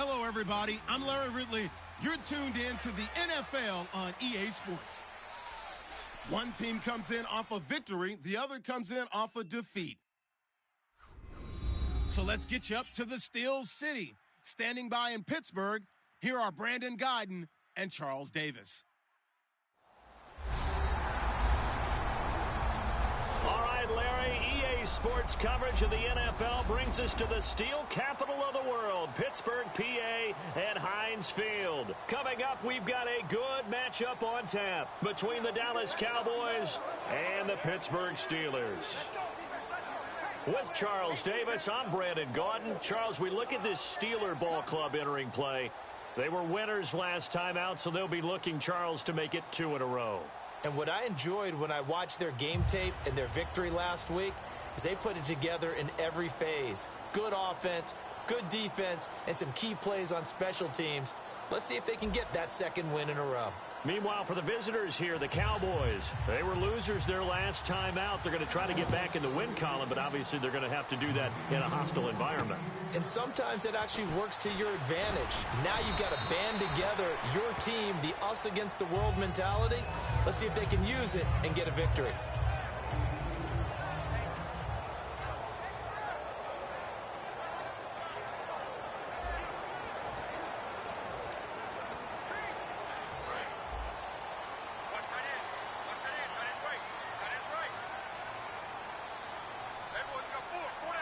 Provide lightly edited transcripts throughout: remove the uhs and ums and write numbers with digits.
Hello, everybody. I'm Larry Ridley. You're tuned in to the NFL on EA Sports. One team comes in off a victory. The other comes in off a defeat. So let's get you up to the Steel City. Standing by in Pittsburgh, here are Brandon Guyton and Charles Davis. All right, Larry, EA Sports coverage of the NFL brings us to the steel capital of the world, Pittsburgh, PA, and Heinz Field. Coming up, we've got a good matchup on tap between the Dallas Cowboys and the Pittsburgh Steelers. With Charles Davis, I'm Brandon Guyton. Charles, we look at this Steeler ball club entering play. They were winners last time out, so they'll be looking, Charles, to make it 2 in a row. And what I enjoyed when I watched their game tape and their victory last week is they put it together in every phase. Good offense, good defense, and some key plays on special teams. Let's see if they can get that second win in a row. Meanwhile, for the visitors here, the Cowboys, they were losers their last time out. They're going to try to get back in the win column, but obviously they're going to have to do that in a hostile environment. And sometimes it actually works to your advantage. Now you've got to band together your team, the us against the world mentality. Let's see if they can use it and get a victory.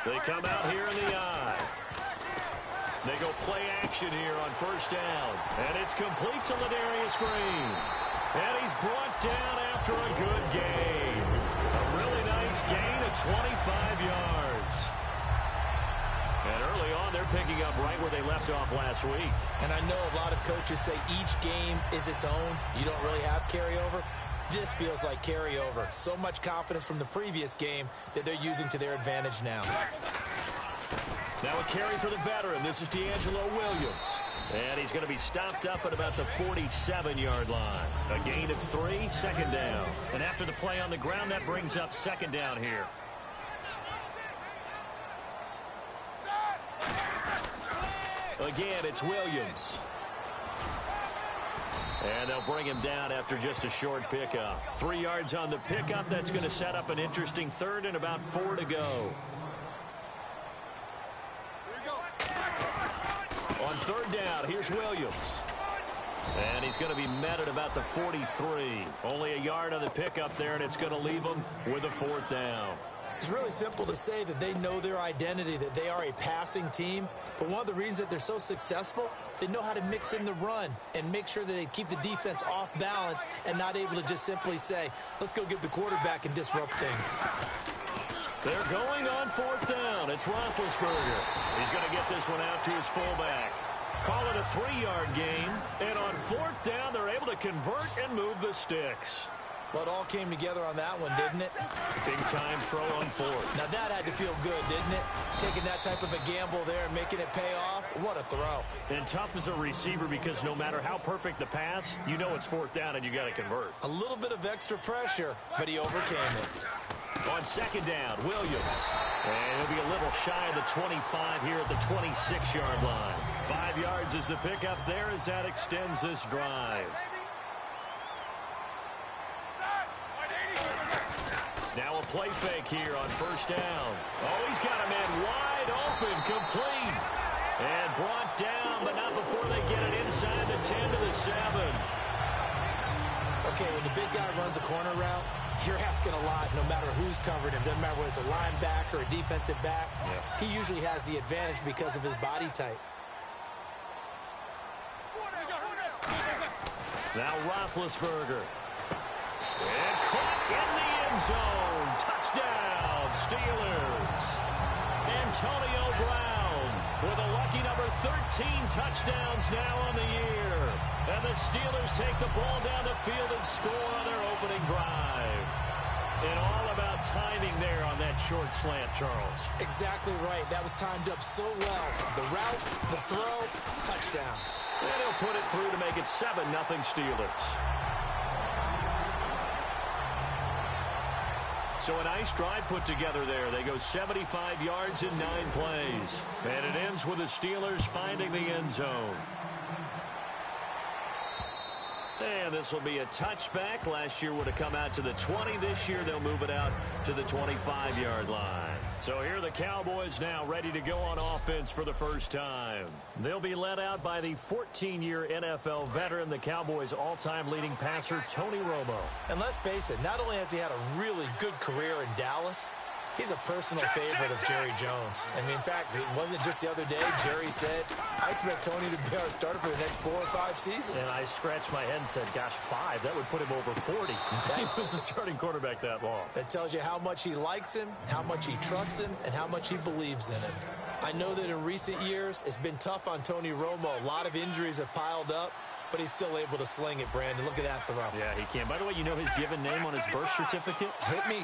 They come out here in the eye. They go play action here on first down. And it's complete to Ladarius Green. And he's brought down after a good gain. A really nice gain of 25 yards. And early on, they're picking up right where they left off last week. And I know a lot of coaches say each game is its own. You don't really have carryover. This feels like carryover. So much confidence from the previous game that they're using to their advantage now. Now a carry for the veteran. This is D'Angelo Williams. And he's going to be stopped up at about the 47-yard line. A gain of 3, second down. And after the play on the ground, that brings up second down here. Again, it's Williams. And they'll bring him down after just a short pickup. 3 yards on the pickup. That's going to set up an interesting third and about 4 to go. On third down, here's Williams. And he's going to be met at about the 43. Only a yard on the pickup there, and it's going to leave him with a fourth down. It's really simple to say that they know their identity, that they are a passing team. But one of the reasons that they're so successful, they know how to mix in the run and make sure that they keep the defense off balance and not able to just simply say, let's go get the quarterback and disrupt things. They're going on fourth down. It's Roethlisberger. He's going to get this one out to his fullback. Call it a 3-yard gain. And on fourth down, they're able to convert and move the sticks. Well, it all came together on that one, didn't it? Big-time throw on fourth. Now, that had to feel good, didn't it? Taking that type of a gamble there and making it pay off. What a throw. And tough as a receiver because no matter how perfect the pass, you know it's fourth down and you got to convert. A little bit of extra pressure, but he overcame it. On second down, Williams. And he'll be a little shy of the 25 here at the 26-yard line. 5 yards is the pickup there as that extends this drive. Now a play fake here on first down. Oh, he's got a man wide open, complete. And brought down, but not before they get it inside the 10 to the 7. Okay, when the big guy runs a corner route, you're asking a lot no matter who's covering him. Doesn't matter whether it's a linebacker or a defensive back. Yeah. He usually has the advantage because of his body type. Now Roethlisberger. And caught in the end zone. Touchdown, Steelers. Antonio Brown with a lucky number 13 touchdowns now on the year. And the Steelers take the ball down the field and score on their opening drive. And all about timing there on that short slant, Charles. Exactly right. That was timed up so well. The route, the throw, touchdown. And he'll put it through to make it 7-0 Steelers. So a nice drive put together there. They go 75 yards in 9 plays. And it ends with the Steelers finding the end zone. And this will be a touchback. Last year would have come out to the 20. This year they'll move it out to the 25-yard line. So here are the Cowboys now ready to go on offense for the first time. They'll be led out by the 14-year NFL veteran, the Cowboys' all-time leading passer, Tony Romo. And let's face it, not only has he had a really good career in Dallas, he's a personal favorite of Jerry Jones. I mean, in fact, it wasn't just the other day. Jerry said, I expect Tony to be our starter for the next 4 or 5 seasons. And I scratched my head and said, gosh, 5, that would put him over 40. He was the starting quarterback that long. That tells you how much he likes him, how much he trusts him, and how much he believes in him. I know that in recent years, it's been tough on Tony Romo. A lot of injuries have piled up, but he's still able to sling it, Brandon. Look at that throw. Yeah, he can. By the way, you know his given name on his birth certificate? Hit me.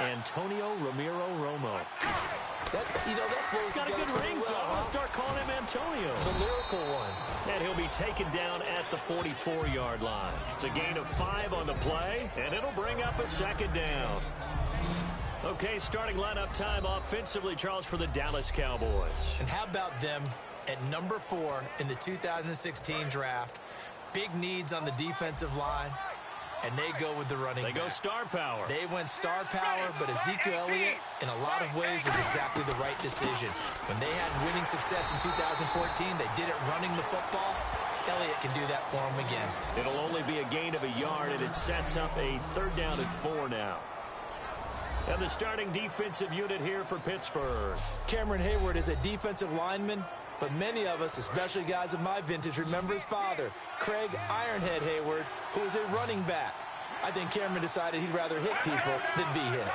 Antonio Ramiro Romo. That flows. He's got a good ring, so I'm going to start calling him Antonio. The lyrical one. And he'll be taken down at the 44-yard line. It's a gain of 5 on the play, and it'll bring up a second down. Okay, starting lineup time offensively, Charles, for the Dallas Cowboys. And how about them at number 4 in the 2016 draft? Big needs on the defensive line, and they go with the running back. They go star power. They went star power, but Ezekiel Elliott, in a lot of ways, was exactly the right decision. When they had winning success in 2014, they did it running the football. Elliott can do that for them again. It'll only be a gain of a yard, and it sets up a 3rd down and 4 now. And the starting defensive unit here for Pittsburgh. Cameron Hayward is a defensive lineman, but many of us, especially guys of my vintage, remember his father, Craig Ironhead Hayward, who was a running back. I think Cameron decided he'd rather hit people than be hit.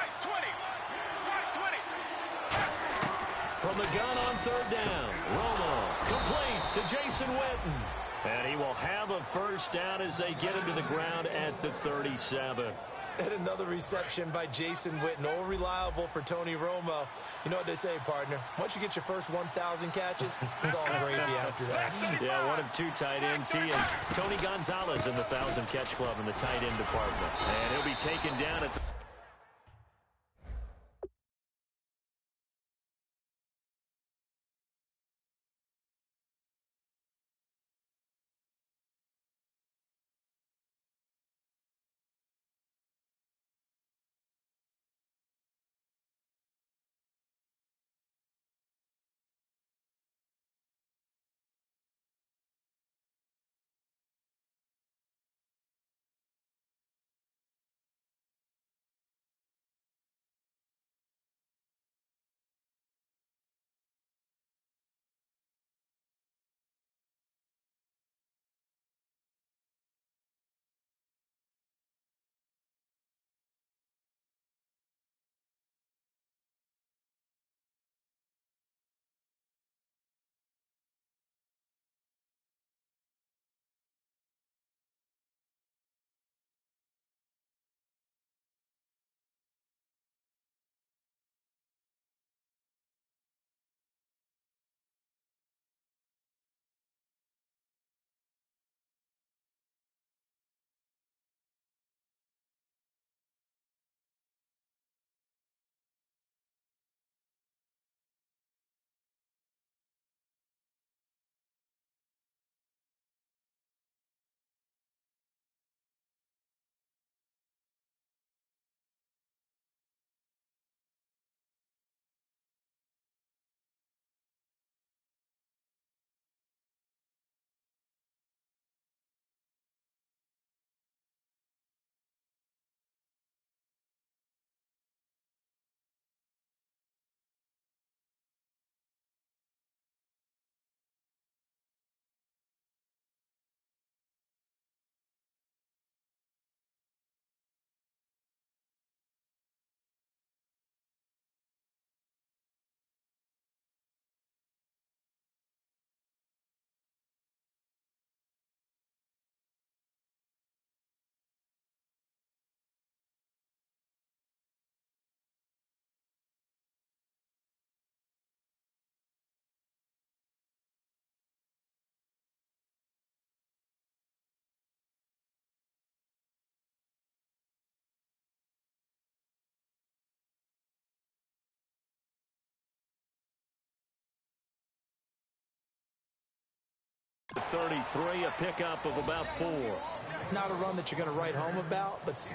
From the gun on 3rd down, Romo complete to Jason Witten. And he will have a 1st down as they get him to the ground at the 37. And another reception by Jason Witten, all reliable for Tony Romo. You know what they say, partner? Once you get your first 1,000 catches, it's all gravy after that. Yeah, one of 2 tight ends. He and Tony Gonzalez in the 1,000-catch club in the tight end department. And he'll be taken down at the 33, a pickup of about 4. Not a run that you're going to write home about, but...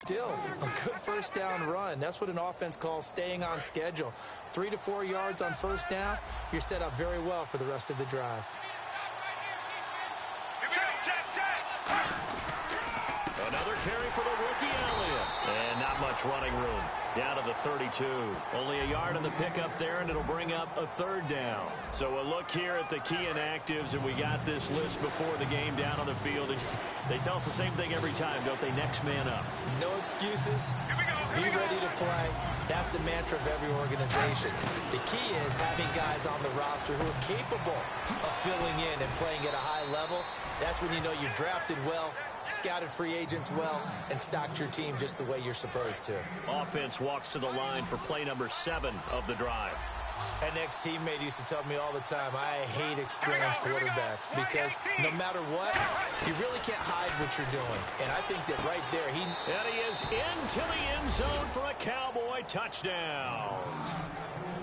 Still, a good first down run. That's what an offense calls staying on schedule. 3 to 4 yards on first down, you're set up very well for the rest of the drive. Another carry for the rookie Elliott. And not much running room. Down to the 32. Only a yard on the pickup there, and it'll bring up a third down. So a look here at the key inactives, and we got this list before the game down on the field. And they tell us the same thing every time, don't they? Next man up. No excuses. Be ready to play. That's the mantra of every organization. The key is having guys on the roster who are capable of filling in and playing at a high level. That's when you know you drafted well, scouted free agents well, and stocked your team just the way you're supposed to. Offense walks to the line for play number 7 of the drive. An ex-teammate used to tell me all the time, I hate experienced quarterbacks because no matter what, you really can't hide what you're doing. And I think that right there, And he is into the end zone for a Cowboy touchdown.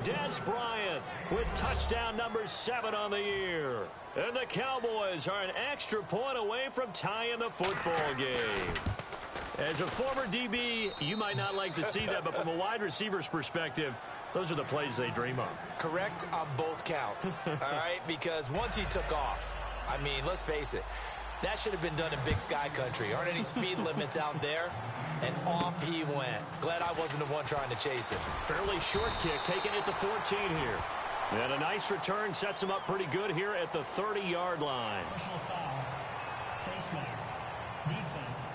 Des Bryant with touchdown number 7 on the year. And the Cowboys are an extra point away from tying the football game. As a former DB, you might not like to see that, but from a wide receiver's perspective, those are the plays they dream of. Correct on both counts, all right? Because once he took off, I mean, let's face it, that should have been done in Big Sky country. Aren't any speed limits out there? And off he went. Glad I wasn't the one trying to chase it. Fairly short kick, taken at the 14 here. And a nice return sets him up pretty good here at the 30-yard line. Personal foul, face mask, defense.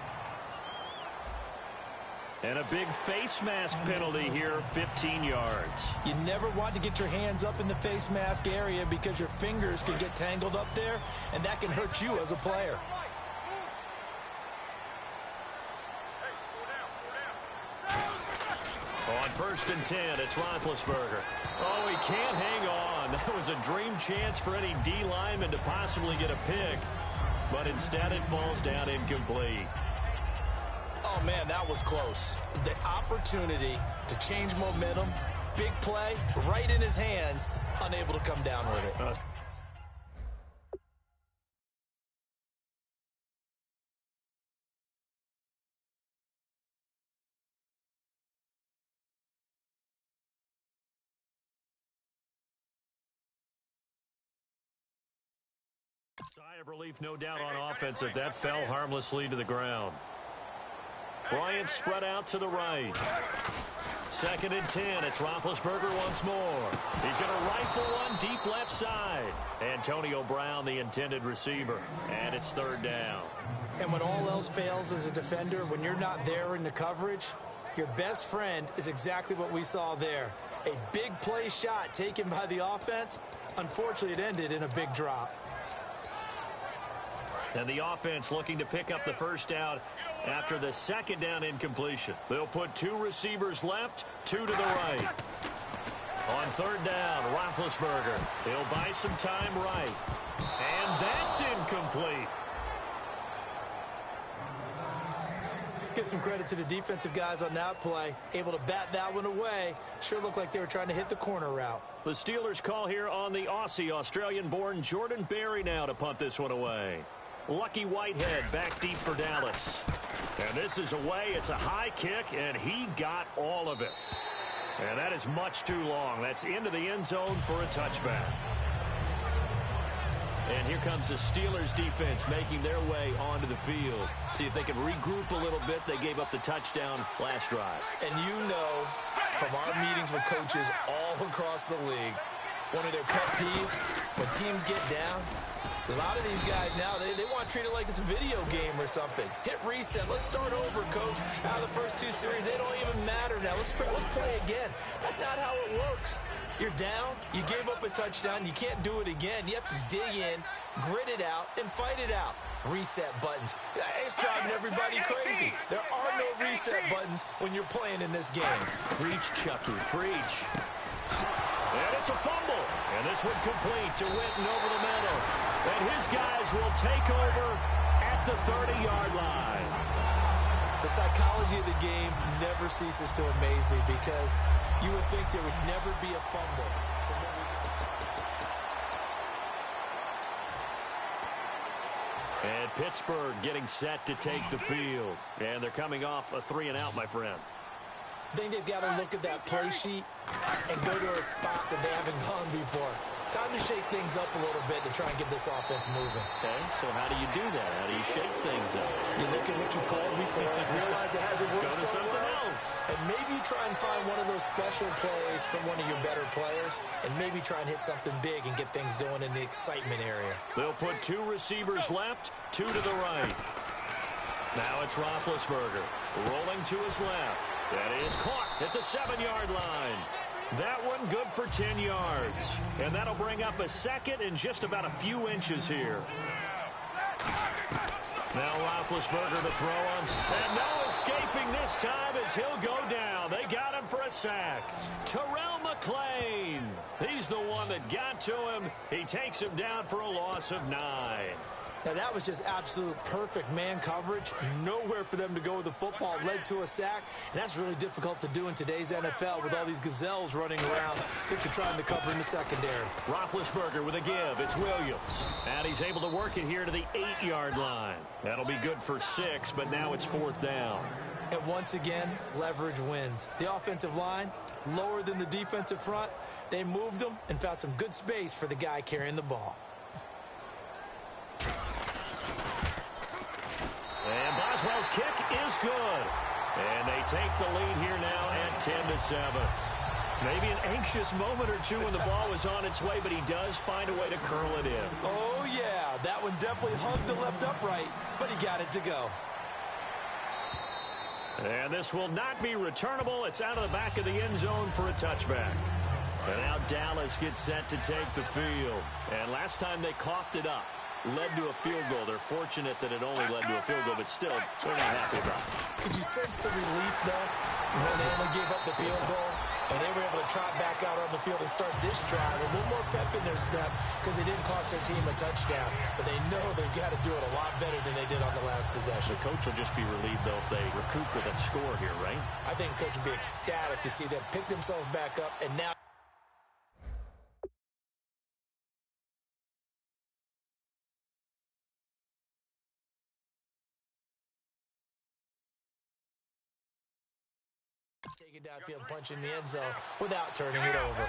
And a big face mask penalty here, 15 yards. You never want to get your hands up in the face mask area because your fingers can get tangled up there, and that can hurt you as a player. On 1st and 10, it's Roethlisberger. Oh, he can't hang on. That was a dream chance for any D lineman to possibly get a pick. But instead it falls down incomplete. Oh, man, that was close. The opportunity to change momentum, big play, right in his hands, unable to come down with it. Sigh of relief, no doubt, on offense that that fell harmlessly to the ground. Bryant spread out to the right. 2nd and 10. It's Roethlisberger once more. He's going to rifle one deep left side. Antonio Brown, the intended receiver. And it's 3rd down. And when all else fails as a defender, when you're not there in the coverage, your best friend is exactly what we saw there. A big play shot taken by the offense. Unfortunately, it ended in a big drop. And the offense looking to pick up the first down after the 2nd down incompletion. They'll put 2 receivers left, 2 to the right. On 3rd down, Roethlisberger. He'll buy some time right. And that's incomplete. Let's give some credit to the defensive guys on that play. Able to bat that one away. Sure looked like they were trying to hit the corner route. The Steelers call here on the Aussie, Australian-born Jordan Berry now to punt this one away. Lucky Whitehead back deep for Dallas. And this is away. It's a high kick, and he got all of it. And that is much too long. That's into the end zone for a touchback. And here comes the Steelers defense making their way onto the field. See if they can regroup a little bit. They gave up the touchdown last drive. And you know from our meetings with coaches all across the league, one of their pet peeves, when teams get down, a lot of these guys now, they want to treat it like it's a video game or something. Hit reset. Let's start over, coach. Out of the first 2 series, they don't even matter now. Let's play again. That's not how it works. You're down. You gave up a touchdown. You can't do it again. You have to dig in, grit it out, and fight it out. Reset buttons. It's driving everybody crazy. There are no reset buttons when you're playing in this game. Preach, Chucky. Preach. And it's a fumble. And this one complete to Witten over the middle. And his guys will take over at the 30-yard line. The psychology of the game never ceases to amaze me because you would think there would never be a fumble. And Pittsburgh getting set to take the field. And they're coming off a 3-and-out, my friend. I think they've got to look at that play sheet and go to a spot that they haven't gone before. Time to shake things up a little bit to try and get this offense moving. Okay, so how do you do that? How do you shake things up? You look at what you called before, realize it hasn't worked Go to something else. and maybe you try and find one of those special plays from one of your better players, and maybe try and hit something big and get things going in the excitement area. They'll put 2 receivers left, 2 to the right. Now it's Roethlisberger rolling to his left. That is caught at the 7-yard line. That one good for 10 yards. And that'll bring up a second and just about a few inches here. Now Roethlisberger to throw on. And no escaping this time as he'll go down. They got him for a sack. Terrell McClain. He's the one that got to him. He takes him down for a loss of 9. Now, that was just absolute perfect man coverage. Nowhere for them to go with the football. Led to a sack, and that's really difficult to do in today's NFL with all these gazelles running around that you're trying to cover in the secondary. Roethlisberger with a give. It's Williams. And he's able to work it here to the 8-yard line. That'll be good for 6, but now it's 4th down. And once again, leverage wins. The offensive line, lower than the defensive front. They moved them and found some good space for the guy carrying the ball. And Boswell's kick is good. And they take the lead here now at 10-7. Maybe an anxious moment or two when the ball was on its way, but he does find a way to curl it in. Oh, yeah. That one definitely hugged the left upright, but he got it to go. And this will not be returnable. It's out of the back of the end zone for a touchback. And now Dallas gets set to take the field. And last time they coughed it up, led to a field goal. They're fortunate that it only led to a field goal, but still, they're not happy about it. Could you sense the relief, though, when they only gave up the field goal? And they were able to trot back out on the field and start this drive. A little more pep in their step because they didn't cost their team a touchdown. But they know they've got to do it a lot better than they did on the last possession. The coach will just be relieved, though, if they recoup with a score here, right? I think the coach will be ecstatic to see them pick themselves back up and now take it downfield, punch in the end zone without turning it over.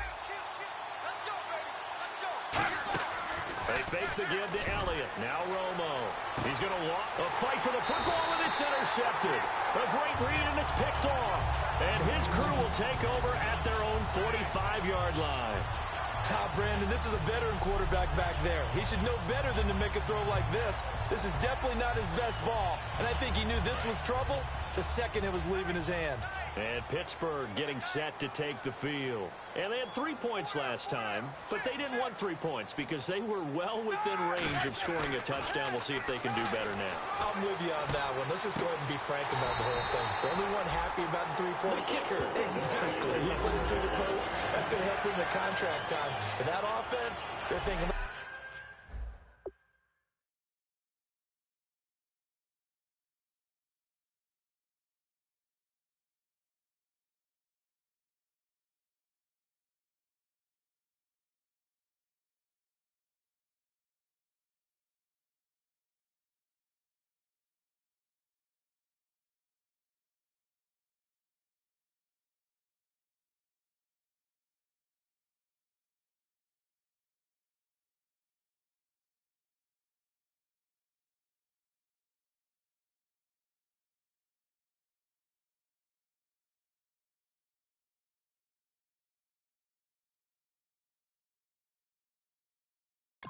They fake the give to Elliott. Now Romo. He's going to walk. A fight for the football, and it's intercepted. A great read, and it's picked off. And his crew will take over at their own 45-yard line. Brandon, this is a veteran quarterback back there. He should know better than to make a throw like this. This is definitely not his best ball, and I think he knew this was trouble the second it was leaving his hand. And Pittsburgh getting set to take the field. And they had 3 points last time, but they didn't want 3 points because they were well within range of scoring a touchdown. We'll see if they can do better now. I'm with you on that one. Let's just go ahead and be frank about the whole thing. The only one happy about the 3-point kicker. Exactly. He put it through the post. That's going to help him in contract time. But that offense, they're thinking,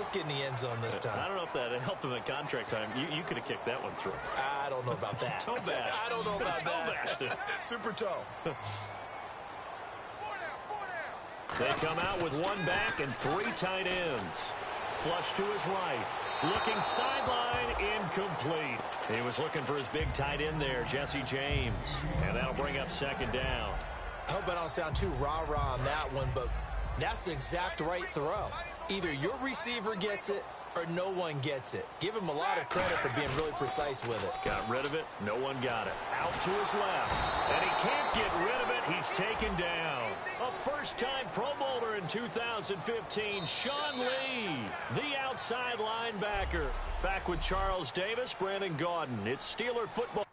Let's get in the end zone this time. I don't know if that helped him at contract time. You could have kicked that one through. I don't know about that. Toe bash. I don't know about toe that. bashed. Super toe. They come out with one back and 3 tight ends. Flush to his right. Looking sideline, incomplete. He was looking for his big tight end there, Jesse James. And that'll bring up 2nd down. I hope I don't sound too rah-rah on that one, but that's the exact right throw. Either your receiver gets it or no one gets it. Give him a lot of credit for being really precise with it. Got rid of it. No one got it. Out to his left. And he can't get rid of it. He's taken down. A first-time Pro Bowler in 2015, Sean Lee, the outside linebacker. Back with Charles Davis, Brandon Gaudin. It's Steeler football.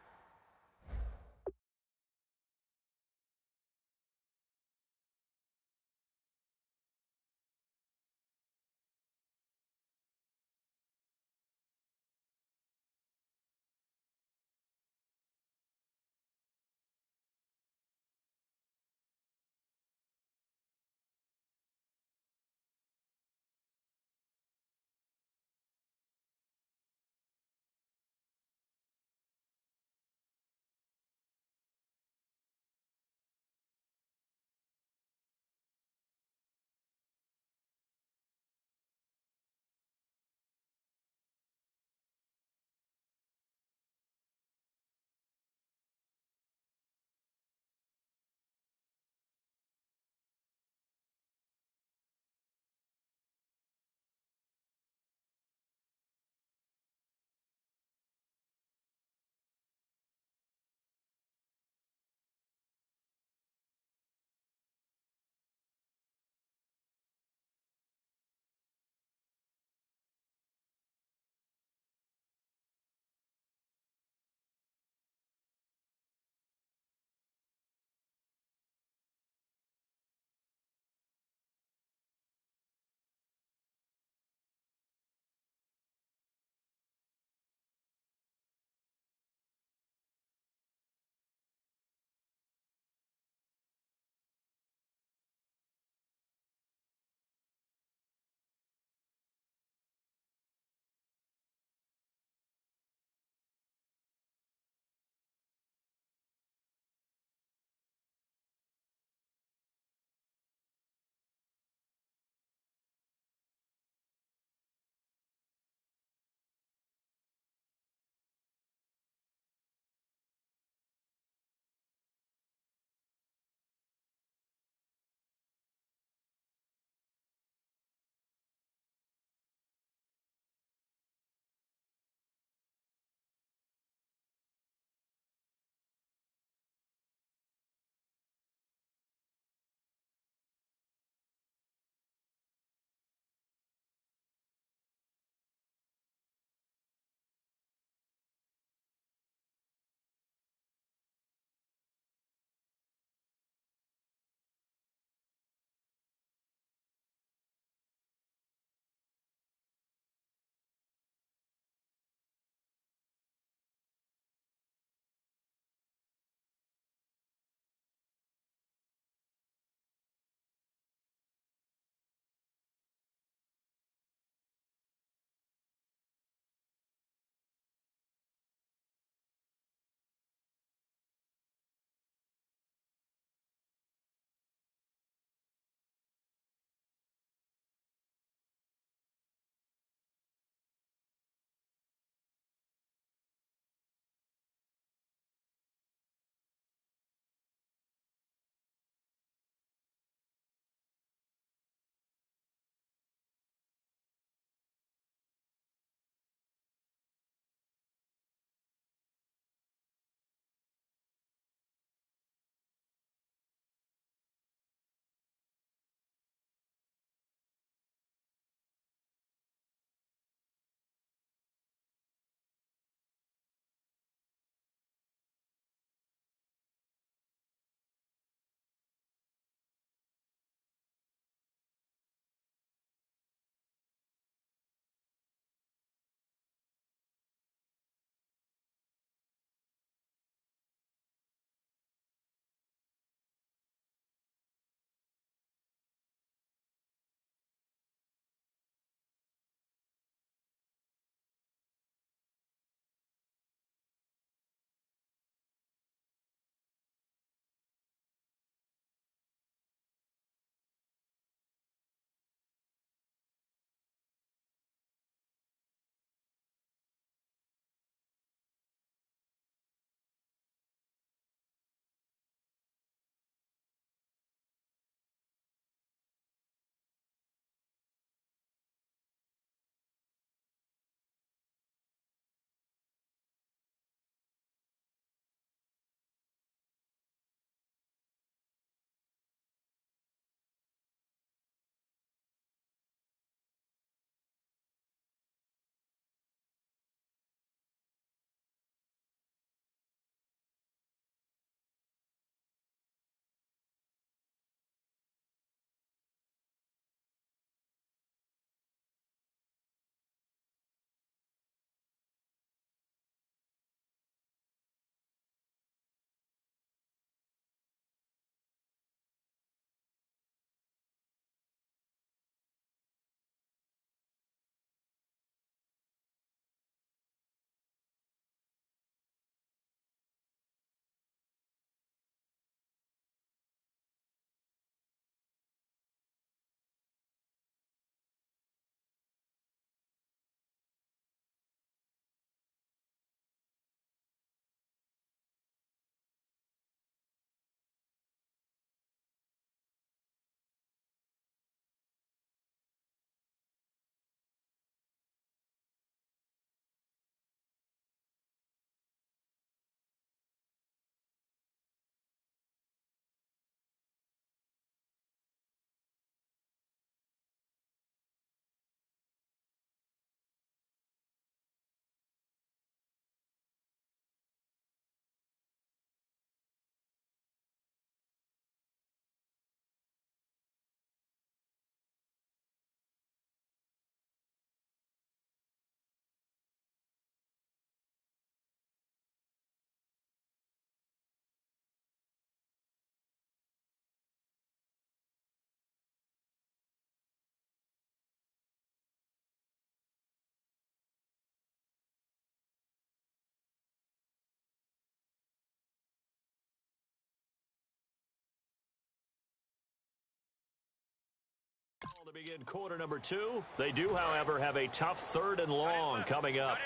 begin quarter number 2. They do, however, have a tough 3rd and long coming up.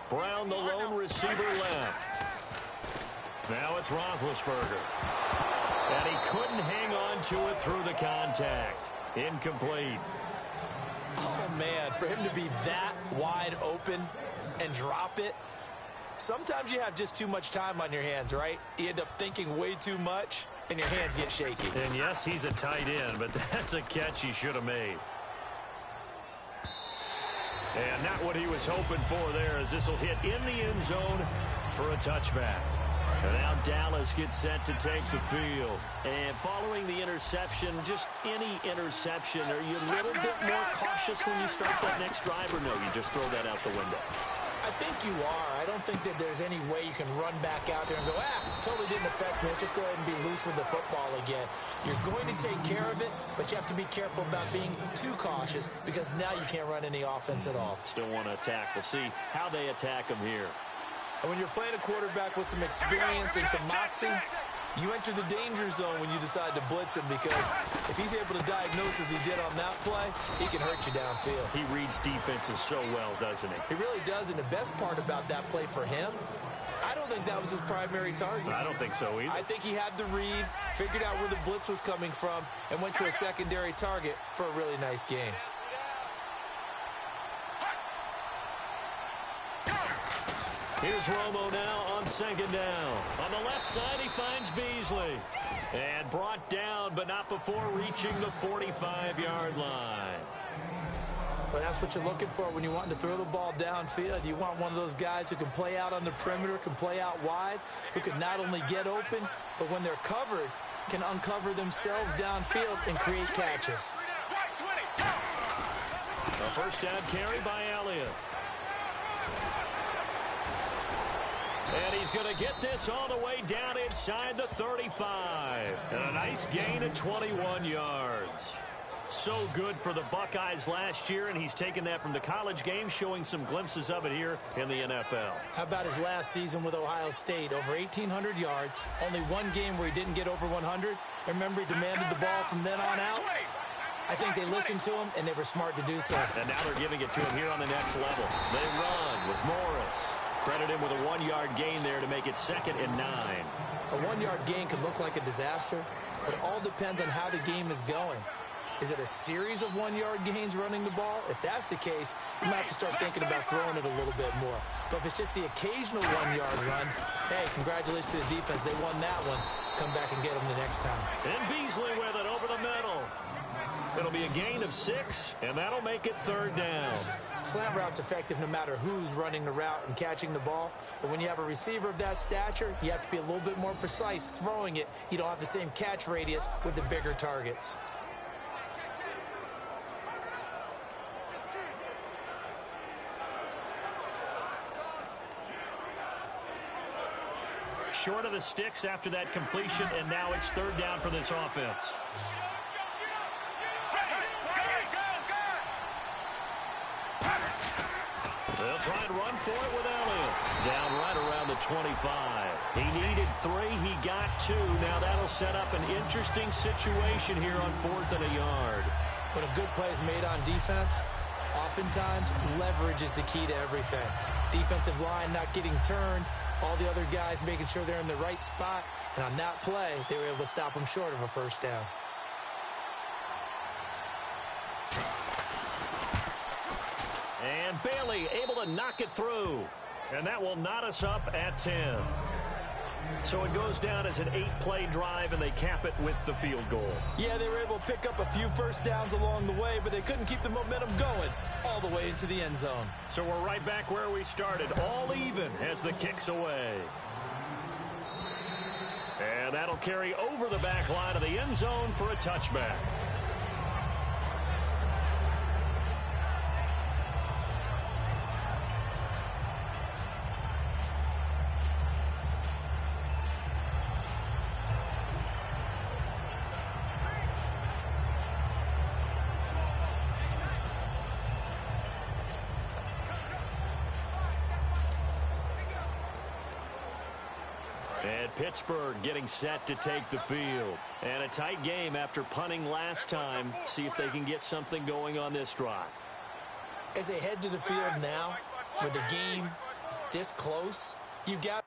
Brown, the lone receiver, left. Now it's Roethlisberger. And he couldn't hang on to it through the contact. Incomplete. Oh, man, for him to be that wide open and drop it. Sometimes you have just too much time on your hands, right? You end up thinking way too much, and your hands get shaky. And, yes, he's a tight end, but that's a catch he should have made. And not what he was hoping for there, as this will hit in the end zone for a touchback. And now Dallas gets set to take the field. And following the interception, just any interception, are you a little bit more cautious when you start that next drive, or no, you just throw that out the window? I think you are. I don't think that there's any way you can run back out there and go, totally didn't affect me. Let's just go ahead and be loose with the football again. You're going to take care of it, but you have to be careful about being too cautious because now you can't run any offense at all. Still want to attack. We'll see how they attack him here. And when you're playing a quarterback with some experience and some moxie, you enter the danger zone when you decide to blitz him, because if he's able to diagnose as he did on that play, he can hurt you downfield. He reads defenses so well, doesn't he? He really does, and the best part about that play for him, I don't think that was his primary target. I don't think so either. I think he had the read, figured out where the blitz was coming from, and went to a secondary target for a really nice gain. Here's Romo now on 2nd down. On the left side, he finds Beasley. And brought down, but not before reaching the 45-yard line. Well, that's what you're looking for when you want to throw the ball downfield. You want one of those guys who can play out on the perimeter, can play out wide, who can not only get open, but when they're covered, can uncover themselves downfield and create catches. A first down carry by Elliott. And he's going to get this all the way down inside the 35. And a nice gain of 21 yards. So good for the Buckeyes last year, and he's taken that from the college game, showing some glimpses of it here in the NFL. How about his last season with Ohio State? Over 1,800 yards, only one game where he didn't get over 100. Remember, he demanded the ball from then on out. I think they listened to him, and they were smart to do so. And now they're giving it to him here on the next level. They run with Morris. Credit him with a 1-yard gain there to make it 2nd and 9. A 1-yard gain could look like a disaster, but it all depends on how the game is going. Is it a series of 1-yard gains running the ball? If that's the case, you might have to start thinking about throwing it a little bit more. But if it's just the occasional 1-yard run, hey, congratulations to the defense. They won that one. Come back and get them the next time. And Beasley with it over the middle. It'll be a gain of 6, and that'll make it 3rd down. Slant route's effective no matter who's running the route and catching the ball. But when you have a receiver of that stature, you have to be a little bit more precise throwing it. You don't have the same catch radius with the bigger targets. Short of the sticks after that completion, and now it's 3rd down for this offense. They'll try and run for it with Elliott. Down right around the 25. He needed 3. He got 2. Now that'll set up an interesting situation here on 4th and a yard. When a good play is made on defense, oftentimes leverage is the key to everything. Defensive line not getting turned, all the other guys making sure they're in the right spot, and on that play, they were able to stop them short of a first down. And Bailey able to knock it through. And that will knot us up at 10. So it goes down as an 8-play drive, and they cap it with the field goal. Yeah, they were able to pick up a few first downs along the way, but they couldn't keep the momentum going all the way into the end zone. So we're right back where we started, all even as the kick's away. And that'll carry over the back line of the end zone for a touchback. And Pittsburgh getting set to take the field. And a tight game after punting last time. See if they can get something going on this drive. As they head to the field now, with the game this close, you've got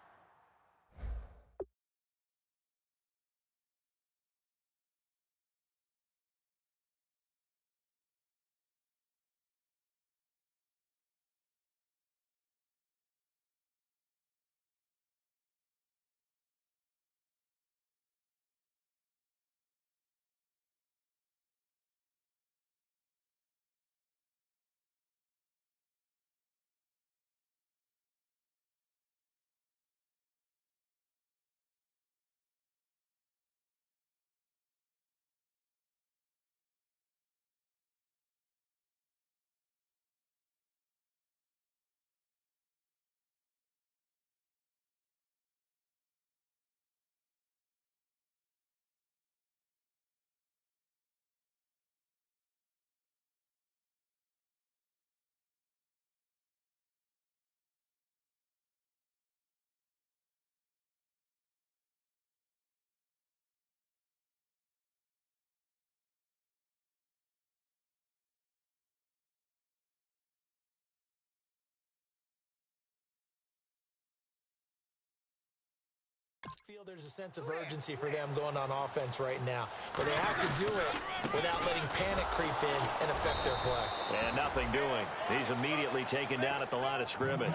feel there's a sense of urgency for them going on offense right now. But they have to do it without letting panic creep in and affect their play. And nothing doing. He's immediately taken down at the line of scrimmage.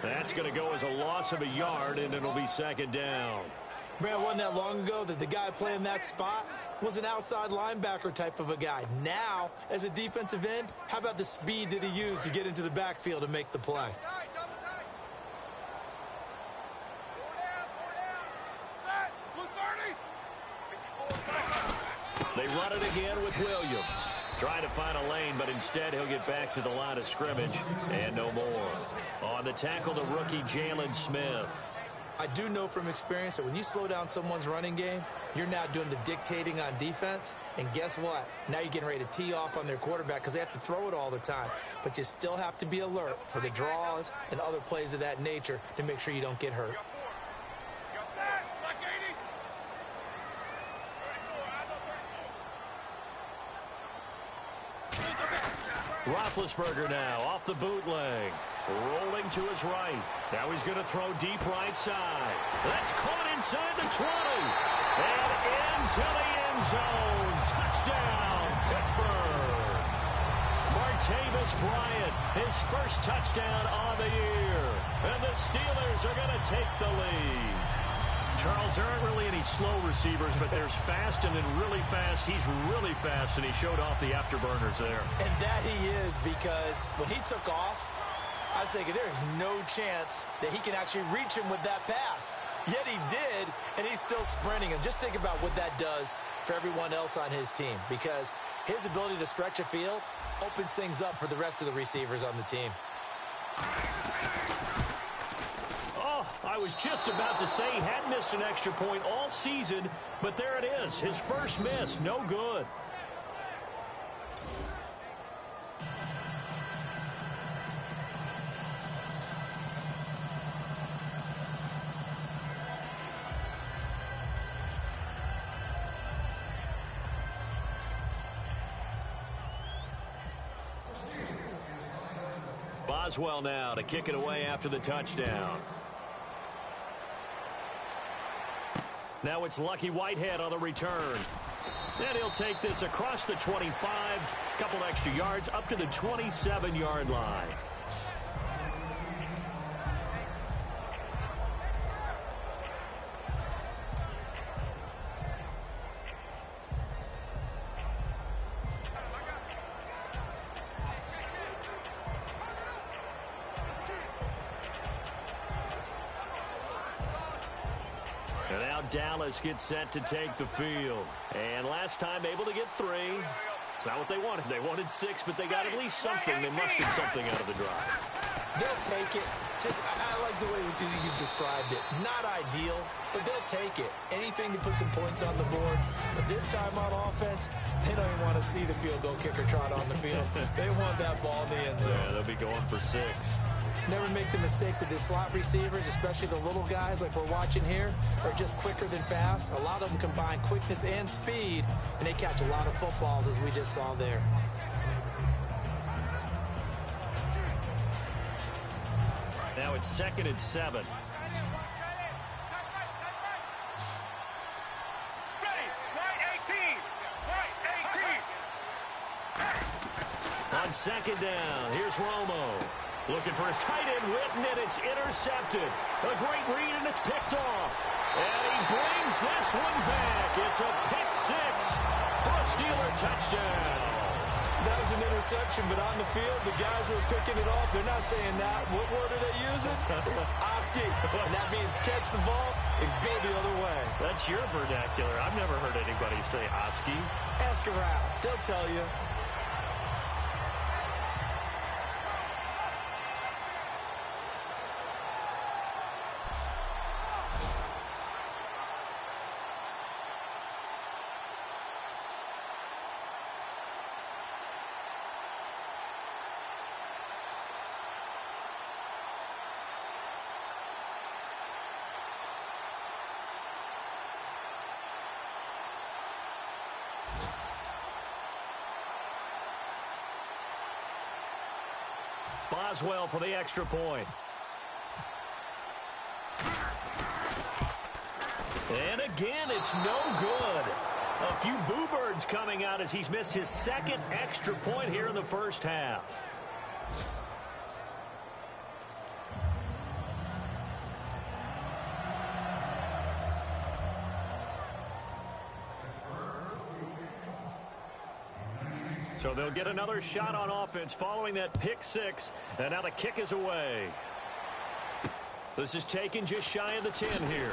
That's going to go as a loss of a yard, and it'll be second down. Brad, wasn't that long ago that the guy playing that spot was an outside linebacker type of a guy. Now, as a defensive end, how about the speed that he used to get into the backfield and make the play? They run it again with Williams. Trying to find a lane, but instead he'll get back to the line of scrimmage and no more. On the tackle, the rookie Jalen Smith. I do know from experience that when you slow down someone's running game, you're now doing the dictating on defense. And guess what? Now you're getting ready to tee off on their quarterback because they have to throw it all the time. But you still have to be alert for the draws and other plays of that nature to make sure you don't get hurt. Roethlisberger now off the bootleg. Rolling to his right. Now he's going to throw deep right side. That's caught inside the 20. And into the end zone. Touchdown, Pittsburgh. Martavis Bryant, his first touchdown on the year. And the Steelers are going to take the lead. Charles, there aren't really any slow receivers, but there's fast and then really fast. He's really fast, and he showed off the afterburners there. And that he is, because when he took off, I was thinking there is no chance that he can actually reach him with that pass. Yet he did, and he's still sprinting. And just think about what that does for everyone else on his team, because his ability to stretch a field opens things up for the rest of the receivers on the team. I was just about to say he had missed an extra point all season, but there it is. His first miss, no good. Boswell now to kick it away after the touchdown. Now it's Lucky Whitehead on the return. And he'll take this across the 25, a couple extra yards up to the 27-yard line. And now Dallas gets set to take the field. And last time able to get 3. It's not what they wanted. They wanted 6, but they got at least something. They mustered something out of the drive. They'll take it. I like the way you described it. Not ideal, but they'll take it. Anything to put some points on the board. But this time on offense, they don't even want to see the field goal kicker trot on the field. They want that ball in the end zone. Yeah, they'll be going for 6. Never make the mistake that the slot receivers, especially the little guys like we're watching here, are just quicker than fast. A lot of them combine quickness and speed, and they catch a lot of footballs, as we just saw there. Now it's 2nd and 7. On 2nd down, here's Romo. Looking for his tight end, Witten, and it's intercepted. A great read, and it's picked off. And he brings this one back. It's a pick six for a Steeler touchdown. That was an interception, but on the field, the guys who are picking it off, they're not saying that. What word are they using? It's Oski. And that means catch the ball and go the other way. That's your vernacular. I've never heard anybody say Oski. Ask around. They'll tell you. Boswell for the extra point. And again, it's no good. A few boo birds coming out as he's missed his 2nd extra point here in the first half. So they'll get another shot on offense following that pick six. And now the kick is away. This is taken just shy of the 10 here.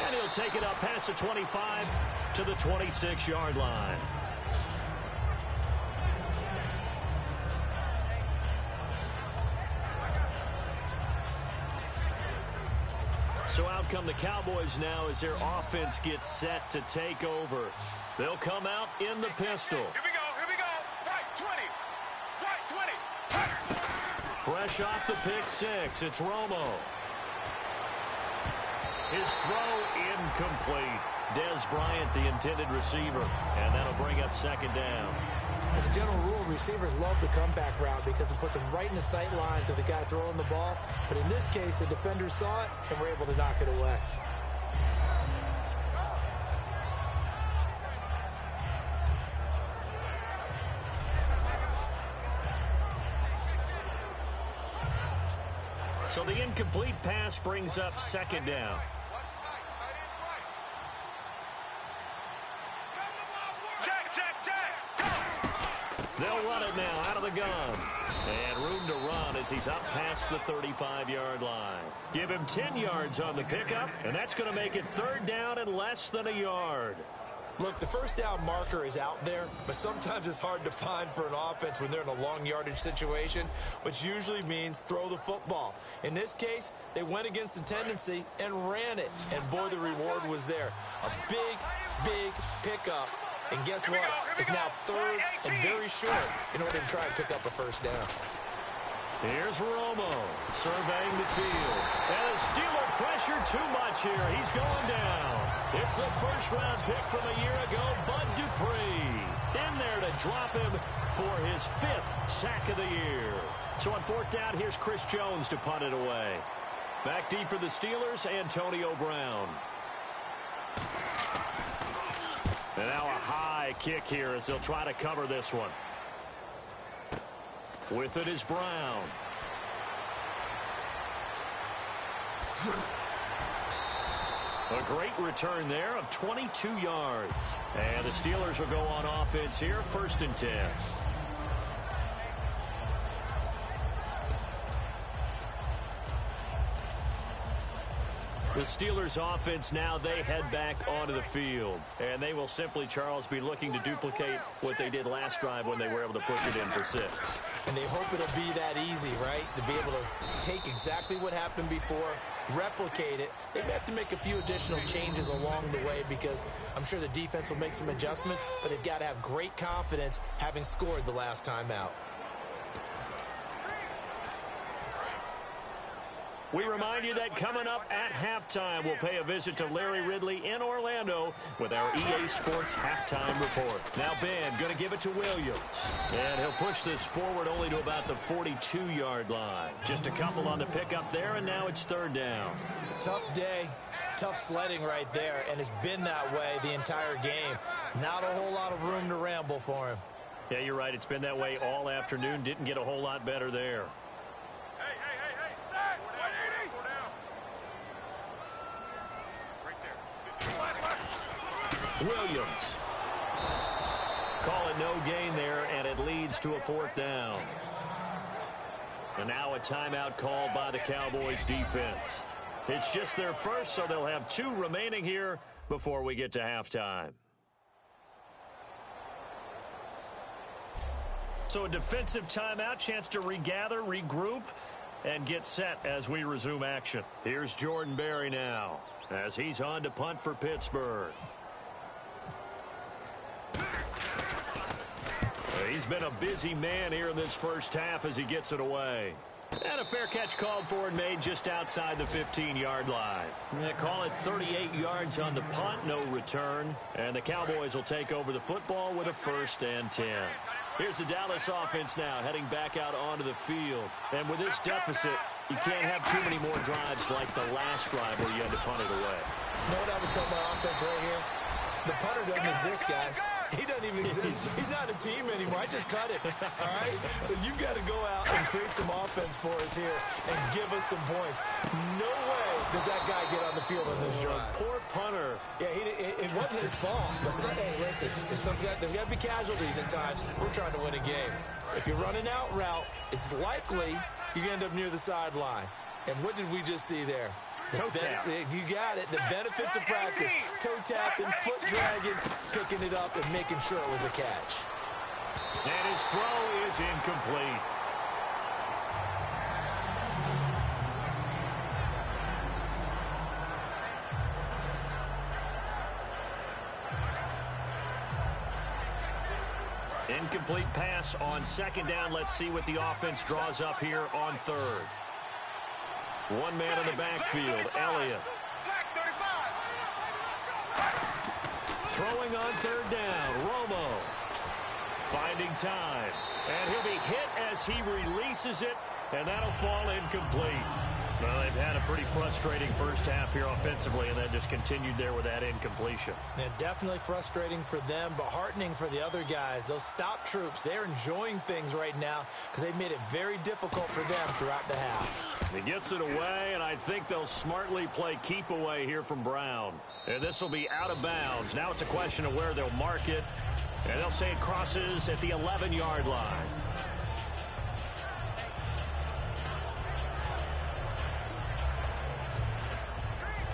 And he'll take it up past the 25 to the 26-yard line. So out come the Cowboys now as their offense gets set to take over. They'll come out in the pistol. Here we go. Right 20. Right 20. Fresh off the pick six, it's Romo. His throw incomplete. Dez Bryant, the intended receiver. And that'll bring up 2nd down. As a general rule, receivers love the comeback route because it puts them right in the sight lines of the guy throwing the ball. But in this case, the defenders saw it and were able to knock it away. So the incomplete pass brings up 2nd down. They'll run it now out of the gun. And room to run as he's up past the 35-yard line. Give him 10 yards on the pickup, and that's going to make it 3rd down and less than a yard. Look, the first down marker is out there, but sometimes it's hard to find for an offense when they're in a long yardage situation, which usually means throw the football. In this case, they went against the tendency and ran it, and boy, the reward was there. A big pickup, and guess what? It's now 3rd and very short in order to try and pick up a first down. Here's Romo surveying the field. And the Steeler pressure too much here. He's going down. It's the first-round pick from a year ago, Bud Dupree. In there to drop him for his 5th sack of the year. So on 4th down, here's Chris Jones to punt it away. Back deep for the Steelers, Antonio Brown. And now a high kick here as they'll try to cover this one. With it is Brown. A great return there of 22 yards. And the Steelers will go on offense here, 1st and 10. The Steelers offense now, they head back onto the field. And they will simply, Charles, be looking to duplicate what they did last drive when they were able to push it in for 6. And they hope it'll be that easy, right? To be able to take exactly what happened before, replicate it. They may have to make a few additional changes along the way because I'm sure the defense will make some adjustments, but they've got to have great confidence having scored the last time out. We remind you that coming up at halftime, we'll pay a visit to Larry Ridley in Orlando with our EA Sports halftime report. Now Ben going to give it to Williams. And he'll push this forward only to about the 42-yard line. Just a couple on the pickup there, and now it's third down. Tough day, tough sledding right there, and it's been that way the entire game. Not a whole lot of room to ramble for him. Yeah, you're right. It's been that way all afternoon. Didn't get a whole lot better there. Williams. Call it no gain there, and it leads to a fourth down. And now a timeout called by the Cowboys defense. It's just their first, so they'll have 2 remaining here before we get to halftime. So a defensive timeout, chance to regather, regroup, and get set as we resume action. Here's Jordan Berry now as he's on to punt for Pittsburgh. He's been a busy man here in this first half as he gets it away. And a fair catch called for and made just outside the 15-yard line. They call it 38 yards on the punt, no return. And the Cowboys will take over the football with a 1st and 10. Here's the Dallas offense now heading back out onto the field. And with this deficit, you can't have too many more drives like the last drive where you had to punt it away. You know what I would tell my offense right here? The punter doesn't exist, guys. He doesn't even exist. He's not a team anymore. I just cut it, all right? So you've got to go out and create some offense for us here and give us some points. No way does that guy get on the field on this drive. Poor punter. Yeah, it wasn't his fault. But hey, listen, there's got to be casualties at times. We're trying to win a game. If you're running out route, it's likely you're going to end up near the sideline. And what did we just see there? Toe tap. You got it. The benefits of practice. Toe tapping, foot dragging, picking it up, and making sure it was a catch. And his throw is incomplete. Incomplete pass on 2nd down. Let's see what the offense draws up here on 3rd. 1 man in the backfield, Elliott. Throwing on 3rd down, Romo. Finding time. And he'll be hit as he releases it, and that'll fall incomplete. Well, they've had a pretty frustrating first half here offensively, and then just continued there with that incompletion. Yeah, definitely frustrating for them, but heartening for the other guys. Those stop troops, they're enjoying things right now because they've made it very difficult for them throughout the half. He gets it away, and I think they'll smartly play keep away here from Brown. And this will be out of bounds. Now it's a question of where they'll mark it, and they'll say it crosses at the 11-yard line.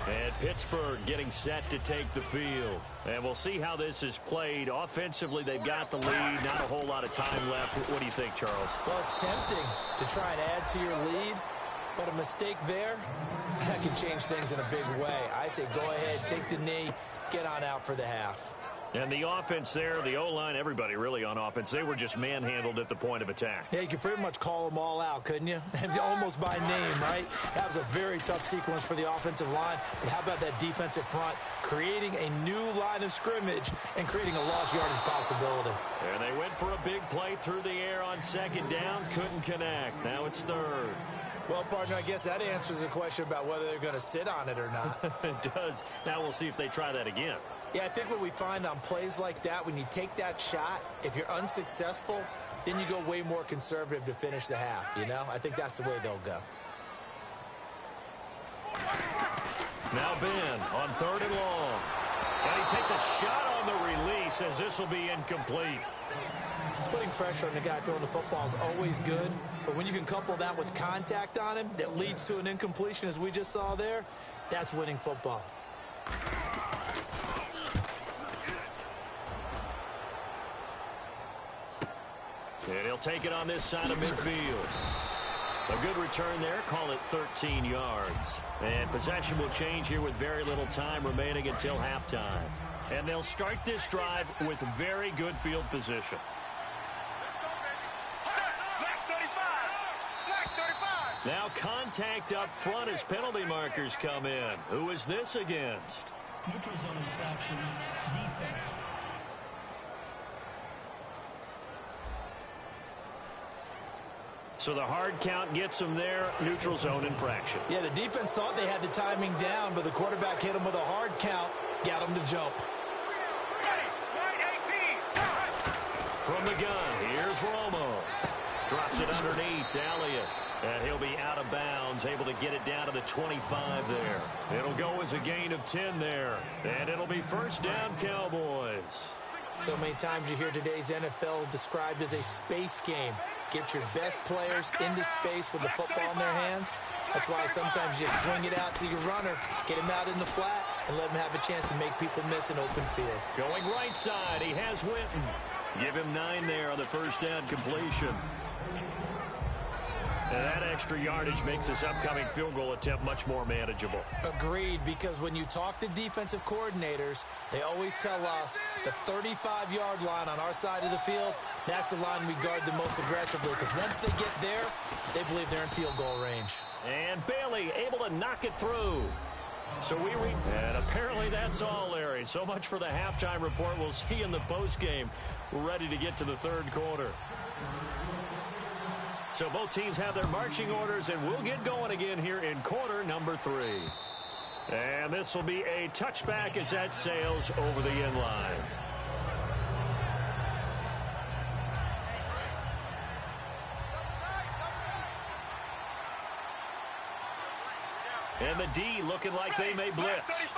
And Pittsburgh getting set to take the field. And we'll see how this is played. Offensively, they've got the lead. Not a whole lot of time left. What do you think, Charles? Well, it's tempting to try and add to your lead, but a mistake there, that can change things in a big way. I say go ahead, take the knee, get on out for the half. And the offense there, the O-line, everybody really on offense, they were just manhandled at the point of attack. Yeah, you could pretty much call them all out, couldn't you? Almost by name, right? That was a very tough sequence for the offensive line. But how about that defensive front creating a new line of scrimmage and creating a lost yardage possibility? And they went for a big play through the air on 2nd down, couldn't connect. Now it's 3rd. Well, partner, I guess that answers the question about whether they're going to sit on it or not. It does. Now we'll see if they try that again. Yeah, I think what we find on plays like that, when you take that shot, if you're unsuccessful, then you go way more conservative to finish the half, you know? I think that's the way they'll go. Now Ben on 3rd and long. And he takes a shot on the release as this will be incomplete. Putting pressure on the guy throwing the football is always good, but when you can couple that with contact on him that leads to an incompletion, as we just saw there, that's winning football. And he'll take it on this side of midfield. A good return there. Call it 13 yards. And possession will change here with very little time remaining until halftime. And they'll start this drive with very good field position. Now contact up front as penalty markers come in. Who is this against? Neutral zone infraction, defense. So the hard count gets them there, neutral zone infraction. Yeah, the defense thought they had the timing down, but the quarterback hit him with a hard count, got him to jump. Ready, right 18. From the gun, here's Romo. Drops it underneath to Elliott. And he'll be out of bounds, able to get it down to the 25 there. It'll go as a gain of 10 there. And it'll be first down, Cowboys. So many times you hear today's NFL described as a space game. Get your best players into space with the football in their hands. That's why sometimes you swing it out to your runner, get him out in the flat, and let him have a chance to make people miss an open field. Going right side, he has Witten. Give him 9 there on the first down completion. And that extra yardage makes this upcoming field goal attempt much more manageable. Agreed, because when you talk to defensive coordinators, they always tell us the 35-yard line on our side of the field, that's the line we guard the most aggressively, because once they get there, they believe they're in field goal range. And Bailey able to knock it through. So and apparently that's all, Larry. So much for the halftime report. We'll see you in the postgame. We're ready to get to the third quarter. So both teams have their marching orders, and we'll get going again here in quarter number 3. And this will be a touchback as that sails over the end line. And the D looking like they may blitz.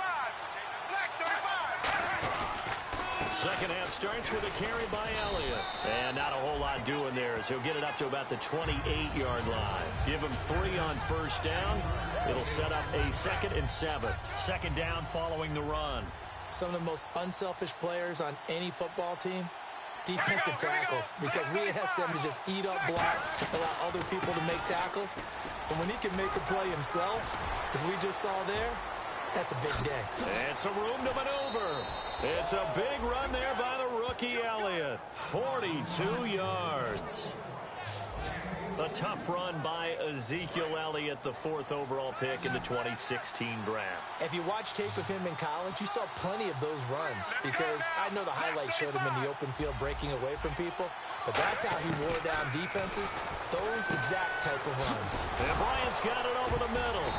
Second half starts with a carry by Elliott. And not a whole lot doing there as he'll get it up to about the 28-yard line. Give him 3 on first down. It'll set up a 2nd and 7. Second down following the run. Some of the most unselfish players on any football team, defensive tackles, because we ask them to just eat up blocks, allow other people to make tackles. But when he can make a play himself, as we just saw there, that's a big day. And some room to maneuver. It's a big run there by the rookie Elliott. 42 yards. A tough run by Ezekiel Elliott, the 4th overall pick in the 2016 draft. If you watch tape of him in college, you saw plenty of those runs, because I know the highlights showed him in the open field breaking away from people, but that's how he wore down defenses, those exact type of runs. And Bryant's got it over the middle.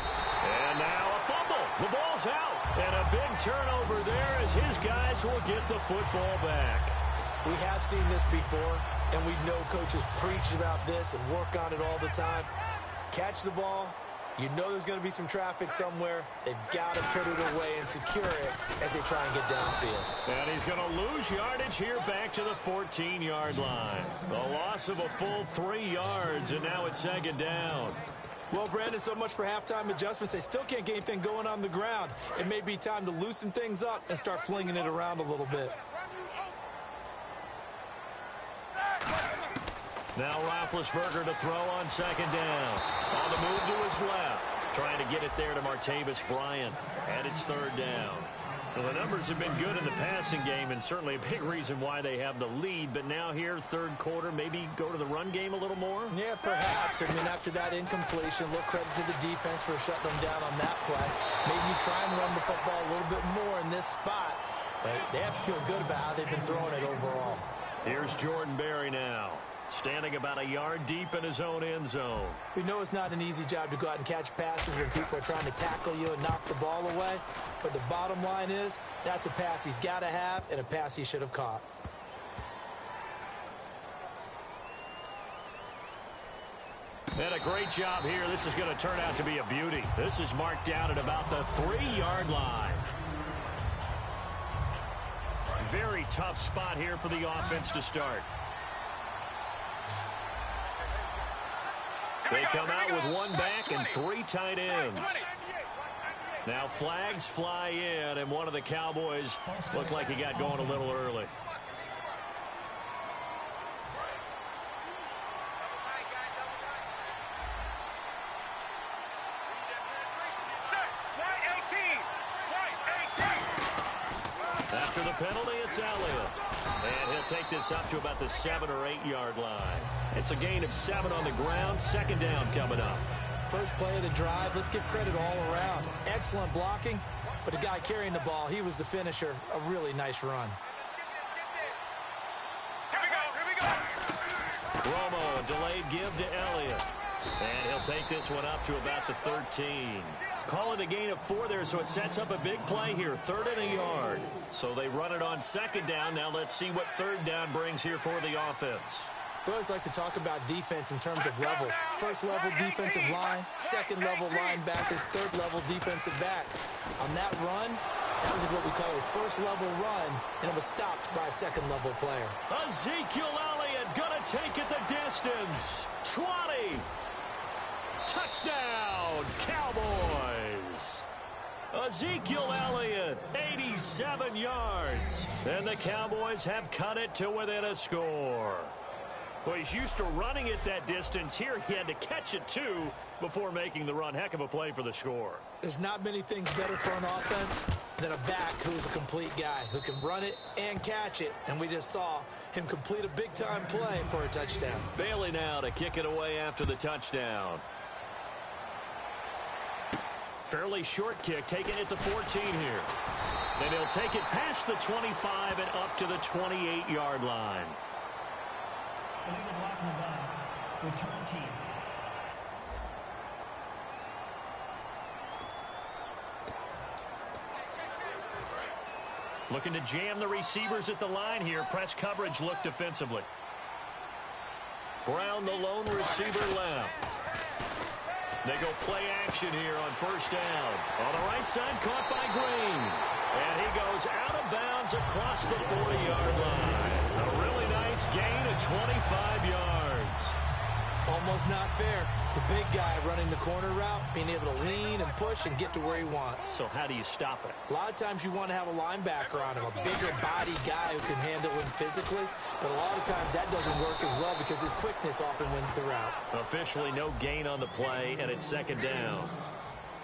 And now a fumble. The ball's out. And a big turnover there as his guys will get the football back. We have seen this before, and we know coaches preach about this and work on it all the time. Catch the ball. You know there's going to be some traffic somewhere. They've got to put it away and secure it as they try and get downfield. And he's going to lose yardage here back to the 14-yard line. A loss of a full 3 yards, and now it's 2nd down. Well, Brandon, so much for halftime adjustments. They still can't get anything going on the ground. It may be time to loosen things up and start flinging it around a little bit. Now Roethlisberger to throw on 2nd down. On the move to his left. Trying to get it there to Martavis Bryant. And it's 3rd down. Well, the numbers have been good in the passing game, and certainly a big reason why they have the lead. But now here, third quarter, maybe go to the run game a little more? Yeah, perhaps. I mean, after that incompletion, a little credit to the defense for shutting them down on that play. Maybe you try and run the football a little bit more in this spot. But they have to feel good about how they've been throwing it overall. Here's Jordan Berry now, standing about a yard deep in his own end zone. We know it's not an easy job to go out and catch passes when people are trying to tackle you and knock the ball away. But the bottom line is, that's a pass he's got to have and a pass he should have caught. And a great job here. This is going to turn out to be a beauty. This is marked down at about the 3-yard line. Very tough spot here for the offense to start. They come out with 1 back and 3 tight ends. Now flags fly in, and one of the Cowboys looked like he got going a little early. After the penalty, it's Elliott. And he'll take this up to about the 7 or 8 yard line. It's a gain of 7 on the ground. 2nd down coming up. First play of the drive, let's give credit all around. Excellent blocking, but the guy carrying the ball, he was the finisher. A really nice run. Here we go. Romo, a delayed give to Elliott. And he'll take this one up to about the 13. Call it a gain of 4 there, so it sets up a big play here. 3rd and a yard. So they run it on 2nd down. Now let's see what 3rd down brings here for the offense. We always like to talk about defense in terms of levels. 1st level defensive line, 2nd level linebackers, 3rd level defensive backs. On that run, that was what we call a 1st level run, and it was stopped by a 2nd level player. Ezekiel Elliott gonna take it the distance. 20. Touchdown, Cowboys. Ezekiel Elliott, 87 yards. And the Cowboys have cut it to within a score. Well, he's used to running it that distance. Here he had to catch it, too, before making the run. Heck of a play for the score. There's not many things better for an offense than a back who's a complete guy, who can run it and catch it. And we just saw him complete a big-time play for a touchdown. Bailey now to kick it away after the touchdown. Fairly short kick, taking it to 14 here. And he'll take it past the 25 and up to the 28-yard line. Illegal block in the back. Return team. Looking to jam the receivers at the line here. Press coverage look defensively. Brown, the lone receiver left. They go play action here on 1st down. On the right side, caught by Green. And he goes out of bounds across the 40-yard line. A really nice gain of 25 yards. Almost not fair. The big guy running the corner route, being able to lean and push and get to where he wants. So how do you stop it? A lot of times you want to have a linebacker on him, a bigger body guy who can handle him physically. But a lot of times that doesn't work as well because his quickness often wins the route. Officially no gain on the play, and it's 2nd down.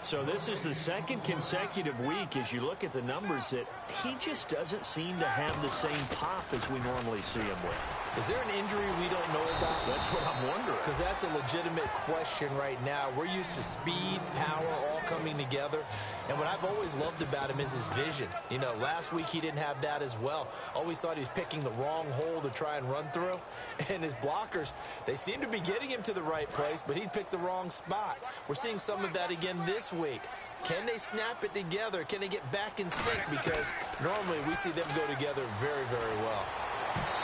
So this is the 2nd consecutive week as you look at the numbers that he just doesn't seem to have the same pop as we normally see him with. Is there an injury we don't know about? That's what I'm wondering. Because that's a legitimate question right now. We're used to speed, power, all coming together. And what I've always loved about him is his vision. You know, last week he didn't have that as well. Always thought he was picking the wrong hole to try and run through. And his blockers, they seem to be getting him to the right place, but he picked the wrong spot. We're seeing some of that again this week. Can they snap it together? Can they get back in sync? Because normally we see them go together very, very well.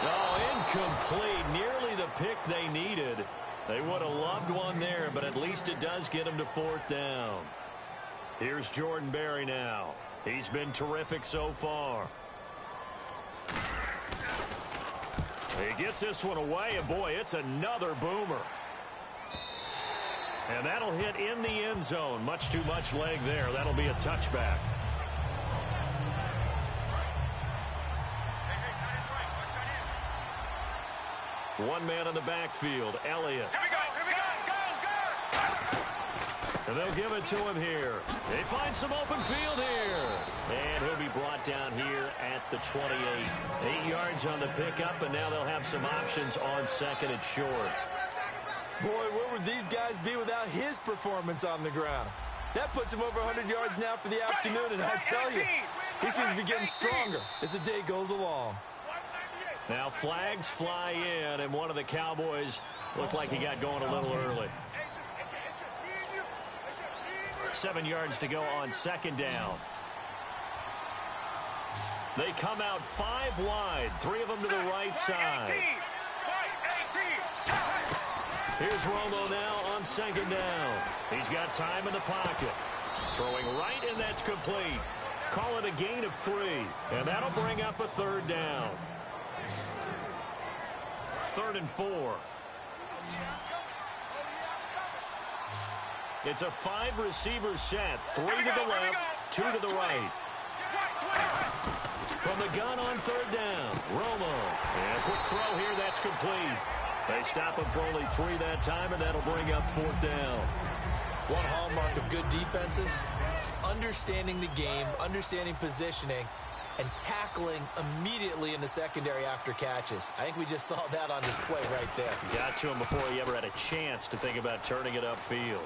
Oh, incomplete. Nearly the pick they needed. They would have loved one there, but at least it does get them to 4th down. Here's Jordan Berry now. He's been terrific so far. He gets this one away, and boy, it's another boomer. And that'll hit in the end zone. Much too much leg there. That'll be a touchback. One man in the backfield, Elliott. Here we go. And they'll give it to him here. They find some open field here. And he'll be brought down here at the 28. 8 yards on the pickup, and now they'll have some options on 2nd and short. Boy, where would these guys be without his performance on the ground? That puts him over 100 yards now for the afternoon, and I tell you, he seems to be getting stronger as the day goes along. Now flags fly in, and one of the Cowboys looked like he got going a little early. 7 yards to go on 2nd down. They come out 5 wide, 3 of them to the right side. Here's Romo now on 2nd down. He's got time in the pocket. Throwing right, and that's complete. Call it a gain of 3, and that'll bring up a 3rd down. 3rd and 4. It's a 5-receiver set. 3 to the left, 2 to the right. From the gun on 3rd down, Romo. And a quick throw here, that's complete. They stop him for only 3 that time, and that'll bring up 4th down. One hallmark of good defenses is understanding the game, understanding positioning, and tackling immediately in the secondary after catches. I think we just saw that on display right there. Got to him before he ever had a chance to think about turning it upfield.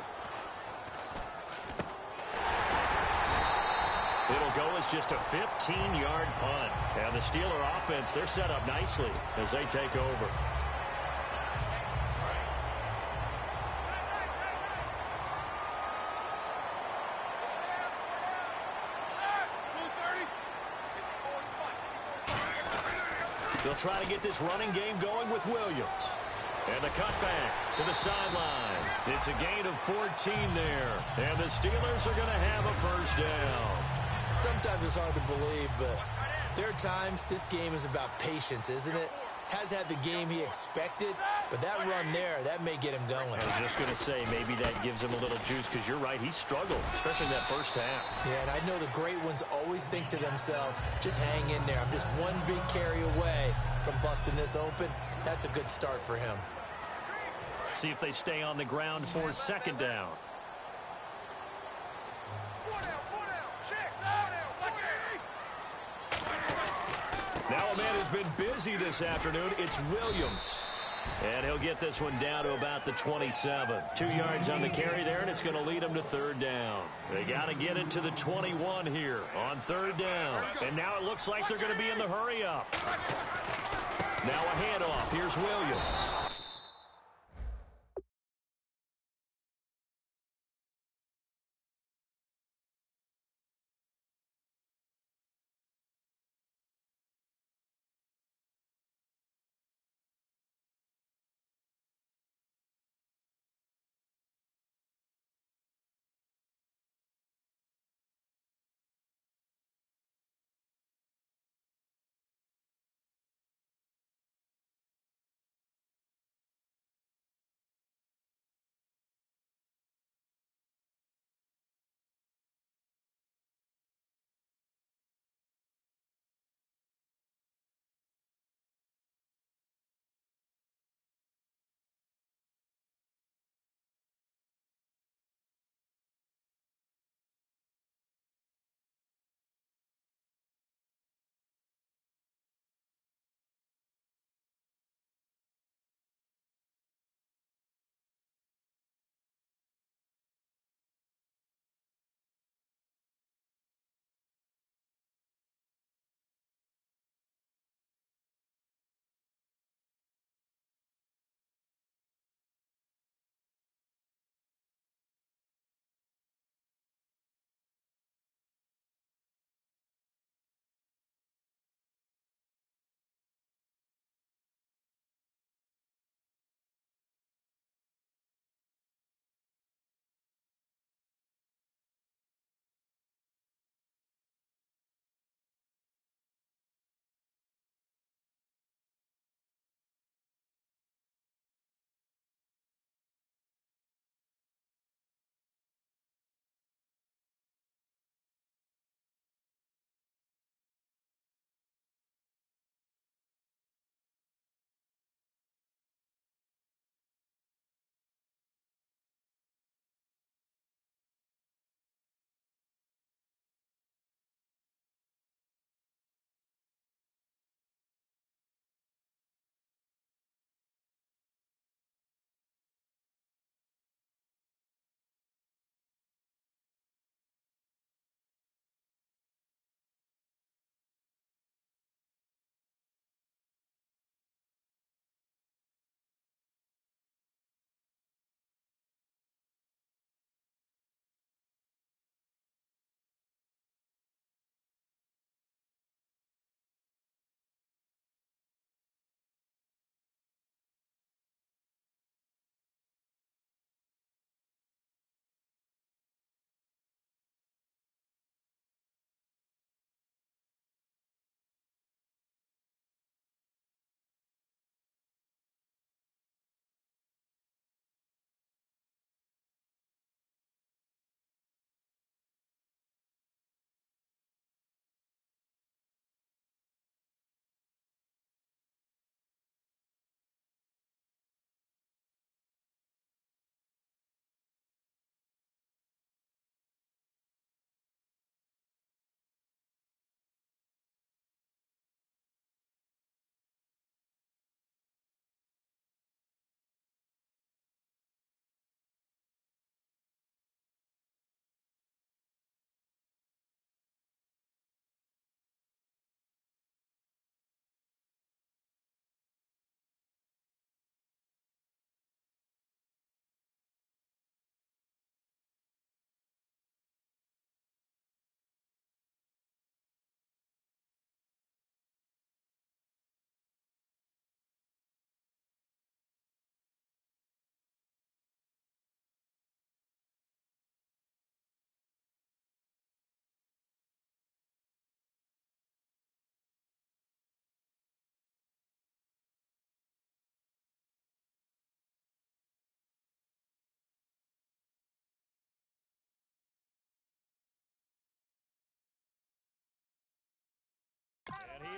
It'll go as just a 15-yard punt. And the Steeler offense, they're set up nicely as they take over. They'll try to get this running game going with Williams. And the cutback to the sideline. It's a gain of 14 there. And the Steelers are going to have a first down. Sometimes it's hard to believe, but there are times this game is about patience, isn't it? Has had the game he expected, but that run there, that may get him going. I was just going to say, maybe that gives him a little juice, because you're right, he struggled, especially in that first half. Yeah, and I know the great ones always think to themselves, just hang in there. I'm just one big carry away from busting this open. That's a good start for him. See if they stay on the ground for second down. Now a man has been busy this afternoon. It's Williams. And he'll get this one down to about the 27. 2 yards on the carry there, and it's going to lead him to third down. They got to get it to the 21 here on third down. And now it looks like they're going to be in the hurry up. Now a handoff. Here's Williams.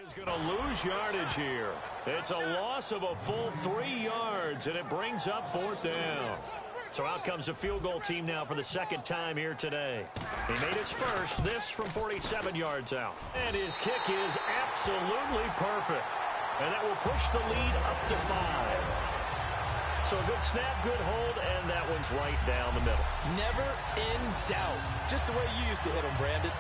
Is going to lose yardage here. It's a loss of a full 3 yards, and it brings up 4th down. So out comes the field goal team now for the second time here today. He made his first, this from 47 yards out. And his kick is absolutely perfect. And that will push the lead up to 5. So a good snap, good hold, and that one's right down the middle. Never in doubt. Just the way you used to hit him, Brandon.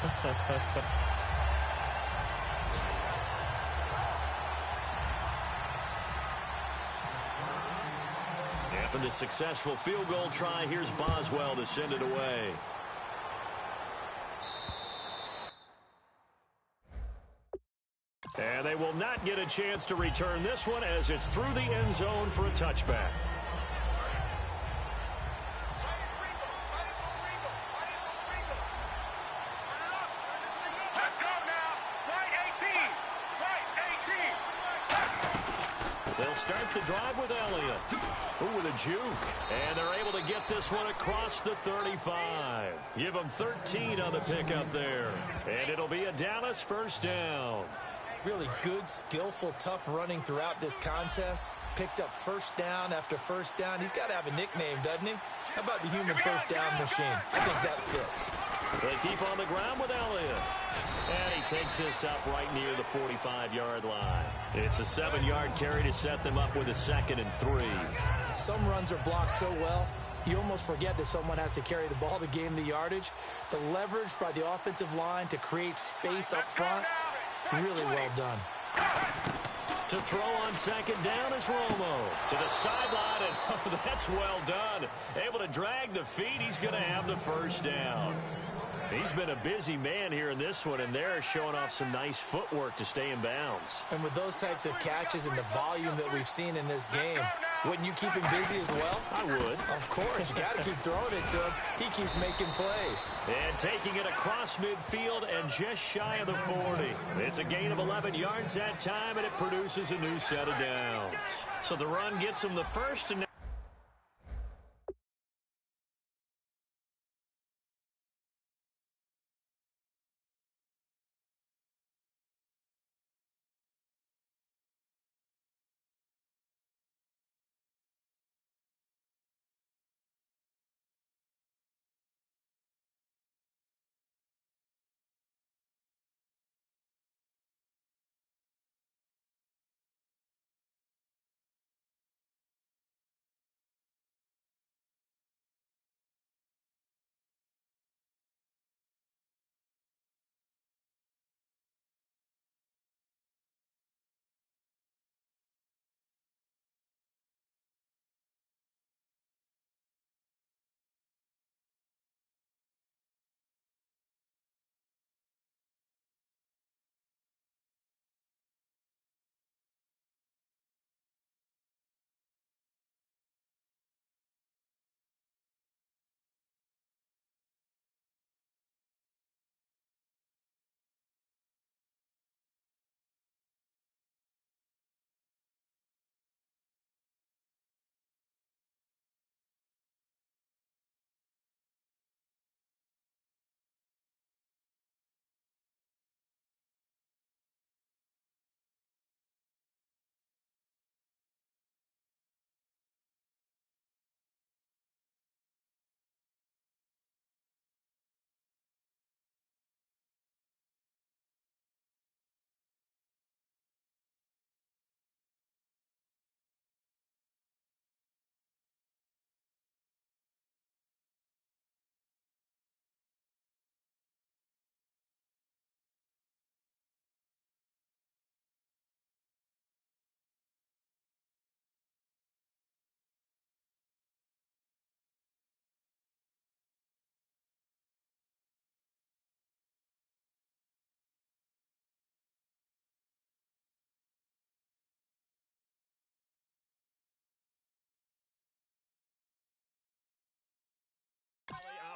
After the successful field goal try, here's Boswell to send it away. And they will not get a chance to return this one as it's through the end zone for a touchback. Let's go now. Right 18. Right 18. They'll start the drive with Elliott. Ooh, with a juke. And they're able to get this one across the 35. Give them 13 on the pickup there. And it'll be a Dallas first down. Really good, skillful, tough running throughout this contest. Picked up first down after first down. He's got to have a nickname, doesn't he? How about the human first down machine? I think that fits. They keep on the ground with Elliott. And he takes this up right near the 45-yard line. It's a 7-yard carry to set them up with a 2nd and 3. Some runs are blocked so well, you almost forget that someone has to carry the ball to gain the yardage. The leverage by the offensive line to create space up front, really well done. To throw on 2nd down is Romo. To the sideline, and oh, that's well done. Able to drag the feet. He's going to have the first down. He's been a busy man here in this one, and they're showing off some nice footwork to stay in bounds. And with those types of catches and the volume that we've seen in this game, wouldn't you keep him busy as well? I would. Of course. You got to keep throwing it to him. He keeps making plays. And taking it across midfield and just shy of the 40. It's a gain of 11 yards that time, and it produces a new set of downs. So the run gets him the first, and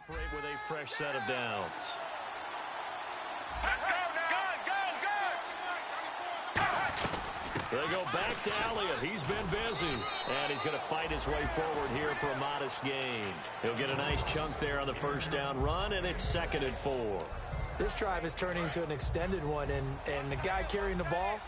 operate with a fresh set of downs. Let's go now. They go back to Elliott. He's been busy. And he's going to fight his way forward here for a modest gain. He'll get a nice chunk there on the first down run, and it's 2nd and 4. This drive is turning into an extended one, and the guy carrying the ball,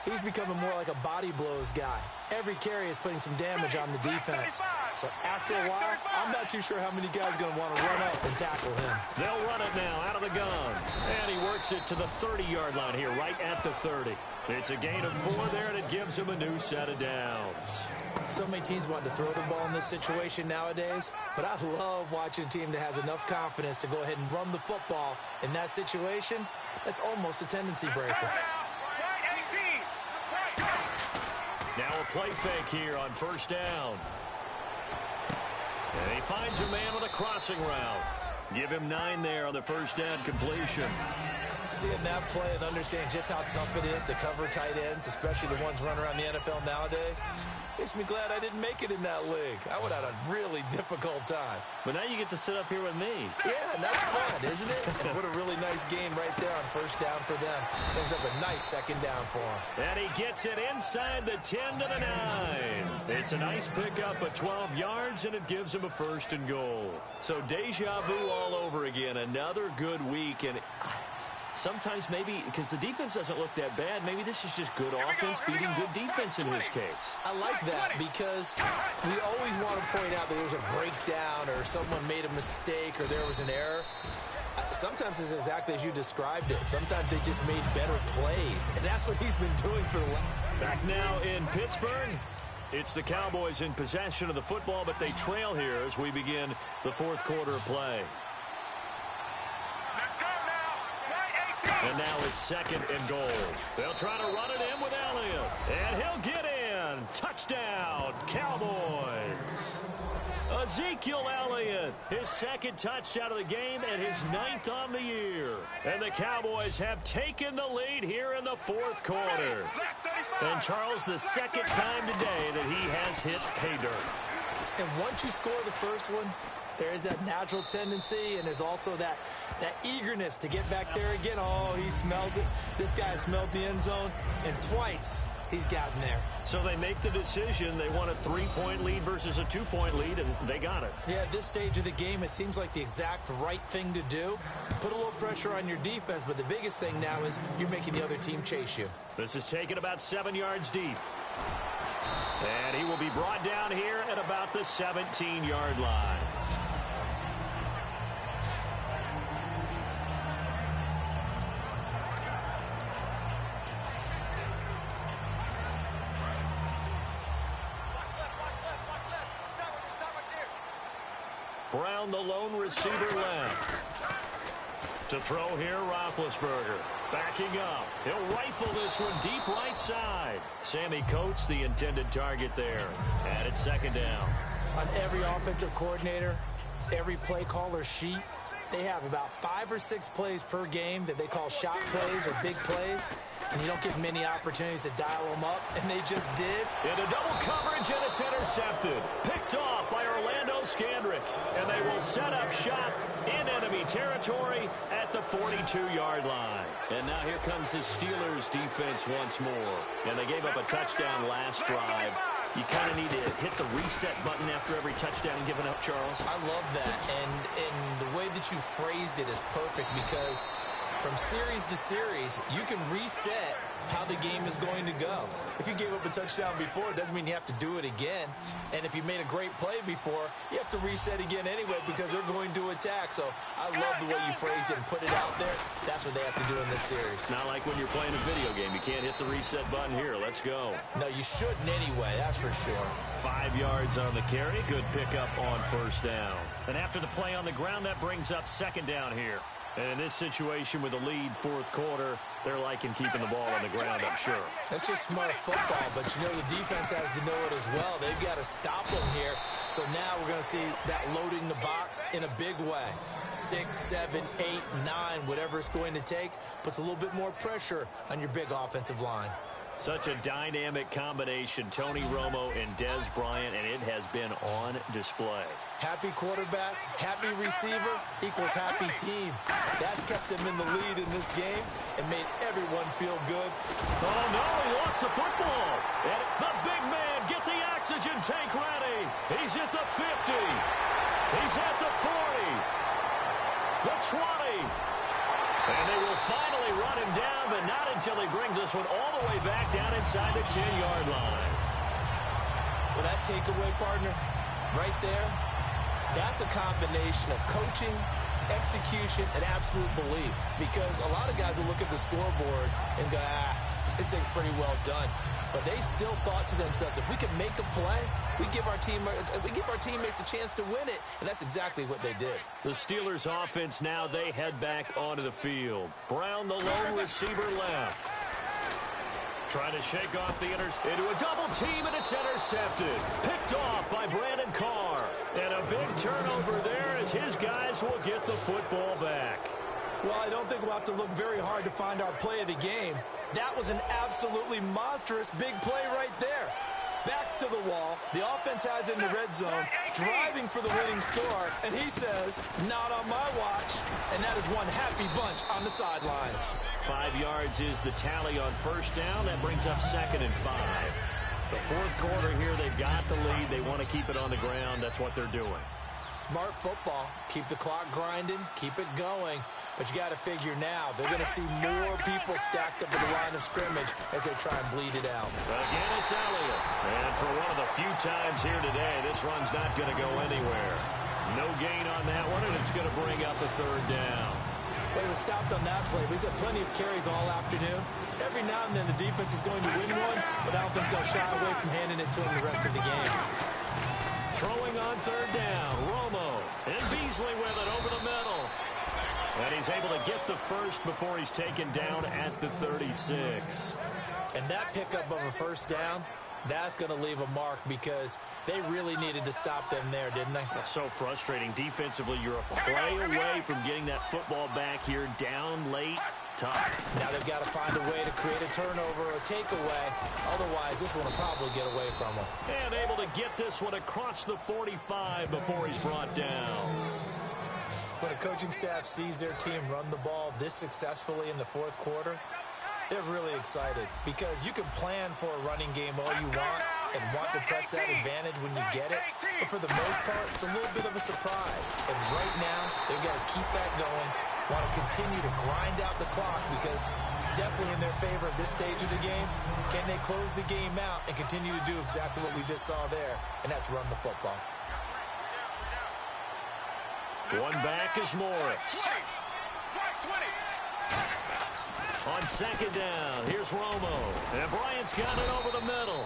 he's becoming more like a body blows guy. Every carry is putting some damage on the defense. So after a while, I'm not too sure how many guys are going to want to run up and tackle him. They'll run it now out of the gun. And he works it to the 30-yard line here, right at the 30. It's a gain of 4 there, and it gives him a new set of downs. So many teams want to throw the ball in this situation nowadays, but I love watching a team that has enough confidence to go ahead and run the football in that situation. That's almost a tendency breaker. Now a play fake here on first down. And he finds a man with a crossing route. Give him 9 there on the first down completion. Seeing that play and understand just how tough it is to cover tight ends, especially the ones running around the NFL nowadays, makes me glad I didn't make it in that league. I would have had a really difficult time. But now you get to sit up here with me. Yeah, and that's fun, isn't it? And what a really nice game right there on first down for them. Ends up a nice second down for him. And he gets it inside the 10 to the 9. It's a nice pickup of 12 yards, and it gives him a first and goal. So deja vu all over again. Another good week, and sometimes maybe because the defense doesn't look that bad, maybe this is just good offense beating good defense in his case. I like that because we always want to point out that there was a breakdown or someone made a mistake or there was an error. Sometimes it's exactly as you described it. Sometimes they just made better plays, and that's what he's been doing for the last. Back now in Pittsburgh. It's the Cowboys in possession of the football, but they trail here as we begin the fourth quarter of play. And now it's second and goal. They'll try to run it in with Elliott. And he'll get in. Touchdown, Cowboys. Ezekiel Elliott, his second touchdown of the game and his 9th on the year. And the Cowboys have taken the lead here in the fourth quarter. And Charles, the second time today that he has hit pay dirt. And once you score the first one, there is that natural tendency, and there's also that eagerness to get back there again. Oh, he smells it. This guy smelled the end zone, and twice he's gotten there. So they make the decision. They want a 3-point lead versus a 2-point lead, and they got it. Yeah, at this stage of the game, it seems like the exact right thing to do. Put a little pressure on your defense, but the biggest thing now is you're making the other team chase you. This is taken about 7 yards deep. And he will be brought down here at about the 17-yard line. Brown, the lone receiver left. To throw here, Roethlisberger. Backing up. He'll rifle this one deep right side. Sammy Coates, the intended target there. And it's second down. On every offensive coordinator, every play caller sheet, they have about 5 or 6 plays per game that they call shot plays or big plays. And you don't get many opportunities to dial them up, and they just did. Into double coverage, and it's intercepted. Picked off by Orlando Scandrick. And they will set up shop in enemy territory at the 42-yard line. And now here comes the Steelers defense once more. And they gave up a touchdown last drive. You kind of need to hit the reset button after every touchdown given up, Charles. I love that. And the way that you phrased it is perfect because from series to series, you can reset how the game is going to go. If you gave up a touchdown before, it doesn't mean you have to do it again. And if you made a great play before, you have to reset again anyway because they're going to attack. So I love the way you phrased it and put it out there. That's what they have to do in this series. Not like when you're playing a video game. You can't hit the reset button here. Let's go. No, you shouldn't anyway. That's for sure. 5 yards on the carry. Good pickup on first down. And after the play on the ground, that brings up second down here. And in this situation with a lead fourth quarter, they're liking keeping the ball on the ground, I'm sure. That's just smart football, but you know the defense has to know it as well. They've got to stop them here. So now we're going to see that loading the box in a big way. 6, 7, 8, 9, whatever it's going to take, puts a little bit more pressure on your big offensive line. Such a dynamic combination, Tony Romo and Dez Bryant, and it has been on display. Happy quarterback, happy receiver equals happy team. That's kept them in the lead in this game and made everyone feel good. Oh, no, he lost the football. And the big man, get the oxygen tank ready. He's at the 50. He's at the 40. The 20. And they will finally run him down, but not until he brings this one all the way back down inside the 10-yard line. Well, that takeaway, partner, right there, that's a combination of coaching, execution, and absolute belief. Because a lot of guys will look at the scoreboard and go, this thing's pretty well done. But they still thought to themselves, if we can make a play, we give our teammates a chance to win it. And that's exactly what they did. The Steelers offense now, they head back onto the field. Brown, the lone receiver, left. Trying to shake off the into a double team, and it's intercepted. Picked off by Brandon Carr. And a big turnover there as his guys will get the football back. Well, I don't think we'll have to look very hard to find our play of the game. That was an absolutely monstrous big play right there. Backs to the wall. The offense has it in the red zone, driving for the winning score, and he says, not on my watch. And that is one happy bunch on the sidelines. 5 yards is the tally on first down. That brings up 2nd and 5. The fourth quarter here, they've got the lead. They want to keep it on the ground. That's what they're doing. Smart football. Keep the clock grinding. Keep it going. But you got to figure now, they're going to see more people stacked up at the line of scrimmage as they try and bleed it out. Again, it's Elliott. And for one of the few times here today, this run's not going to go anywhere. No gain on that one, and it's going to bring up a 3rd down. Well, he was stopped on that play, but he's had plenty of carries all afternoon. Every now and then the defense is going to win one, but I don't think they'll shy away from handing it to him the rest of the game. Throwing on 3rd down, Romo. And Beasley with it over the middle. And he's able to get the first before he's taken down at the 36. And that pickup of a 1st down, that's going to leave a mark because they really needed to stop them there, didn't they? That's so frustrating. Defensively, you're a play away from getting that football back here down late. Tough. Now they've got to find a way to create a turnover or a takeaway. Otherwise, this one will probably get away from them. And able to get this one across the 45 before he's brought down. When a coaching staff sees their team run the ball this successfully in the fourth quarter, they're really excited because you can plan for a running game all you want and want to press that advantage when you get it. But for the most part, it's a little bit of a surprise. And right now, they've got to keep that going, want to continue to grind out the clock because it's definitely in their favor at this stage of the game. Can they close the game out and continue to do exactly what we just saw there, and that's run the football. One back is Morris. 20. On 2nd down, here's Romo. And Bryant's got it over the middle.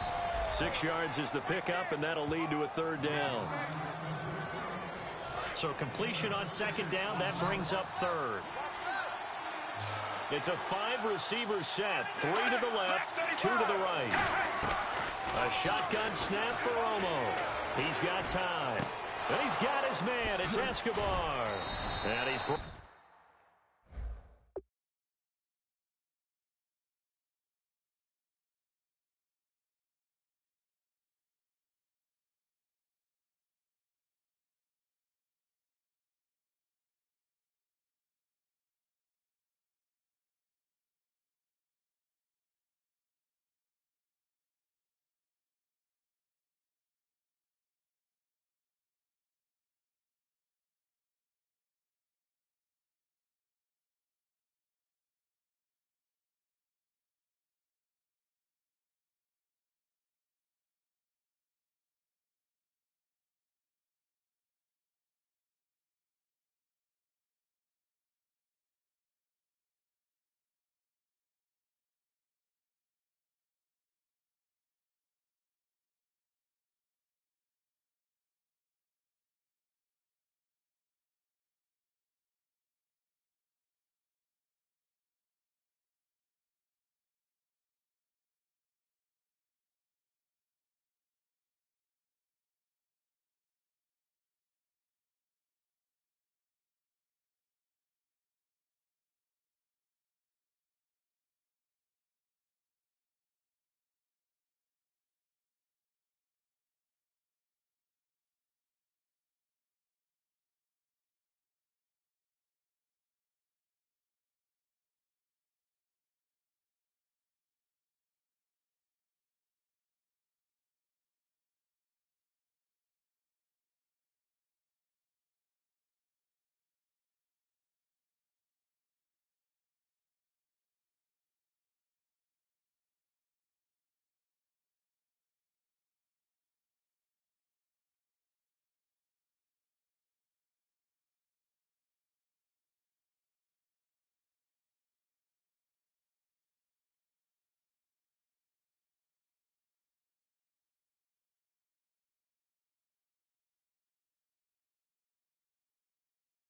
6 yards is the pickup, and that'll lead to a 3rd down. So completion on 2nd down, that brings up 3rd. It's a 5-receiver set. 3 to the left, 2 to the right. A shotgun snap for Romo. He's got time. And he's got his man. It's Escobar. And he's...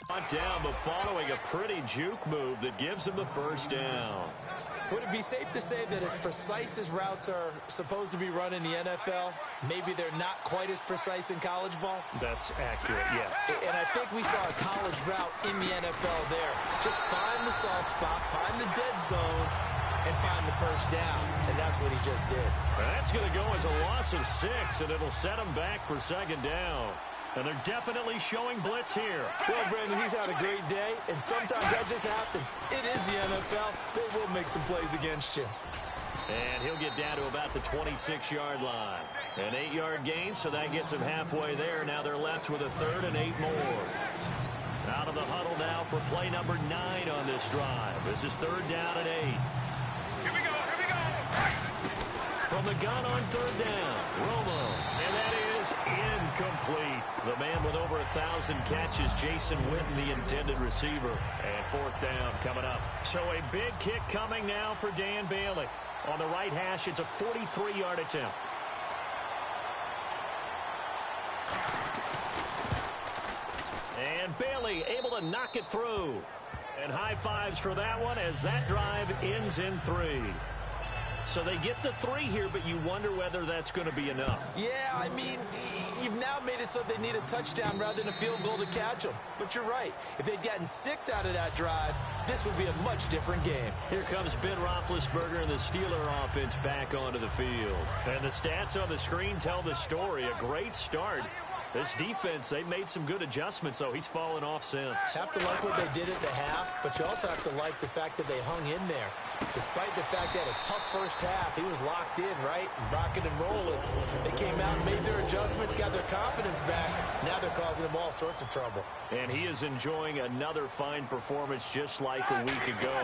Brought down, but following a pretty juke move that gives him the first down. Would it be safe to say that as precise as routes are supposed to be run in the NFL, maybe they're not quite as precise in college ball? That's accurate, yeah. And I think we saw a college route in the NFL there. Just find the soft spot, find the dead zone, and find the first down. And that's what he just did. That's going to go as a loss of 6, and it'll set him back for second down. And they're definitely showing blitz here. Well, Brandon, he's had a great day, and sometimes that just happens. It is the NFL. They will make some plays against you. And he'll get down to about the 26-yard line. An 8-yard gain, so that gets him halfway there. Now they're left with a 3rd and 8 more. Out of the huddle now for play number 9 on this drive. This is 3rd down and 8. Here we go, here we go. From the gun on 3rd down, Romo. And that is incomplete. The man with over 1,000 catches, Jason Witten, the intended receiver. And 4th down coming up. So a big kick coming now for Dan Bailey. On the right hash, it's a 43-yard attempt. And Bailey able to knock it through. And high fives for that one as that drive ends in 3. So they get the 3 here, but you wonder whether that's going to be enough. Yeah, I mean, you've now made it so they need a touchdown rather than a field goal to catch them. But you're right. If they'd gotten 6 out of that drive, this would be a much different game. Here comes Ben Roethlisberger and the Steeler offense back onto the field. And the stats on the screen tell the story. A great start. This defense, they've made some good adjustments, so he's fallen off since. Have to like what they did at the half, but you also have to like the fact that they hung in there. Despite the fact they had a tough first half, he was locked in, right? Rocking and rolling. They came out and made their adjustments, got their confidence back. Now they're causing him all sorts of trouble. And he is enjoying another fine performance just like a week ago.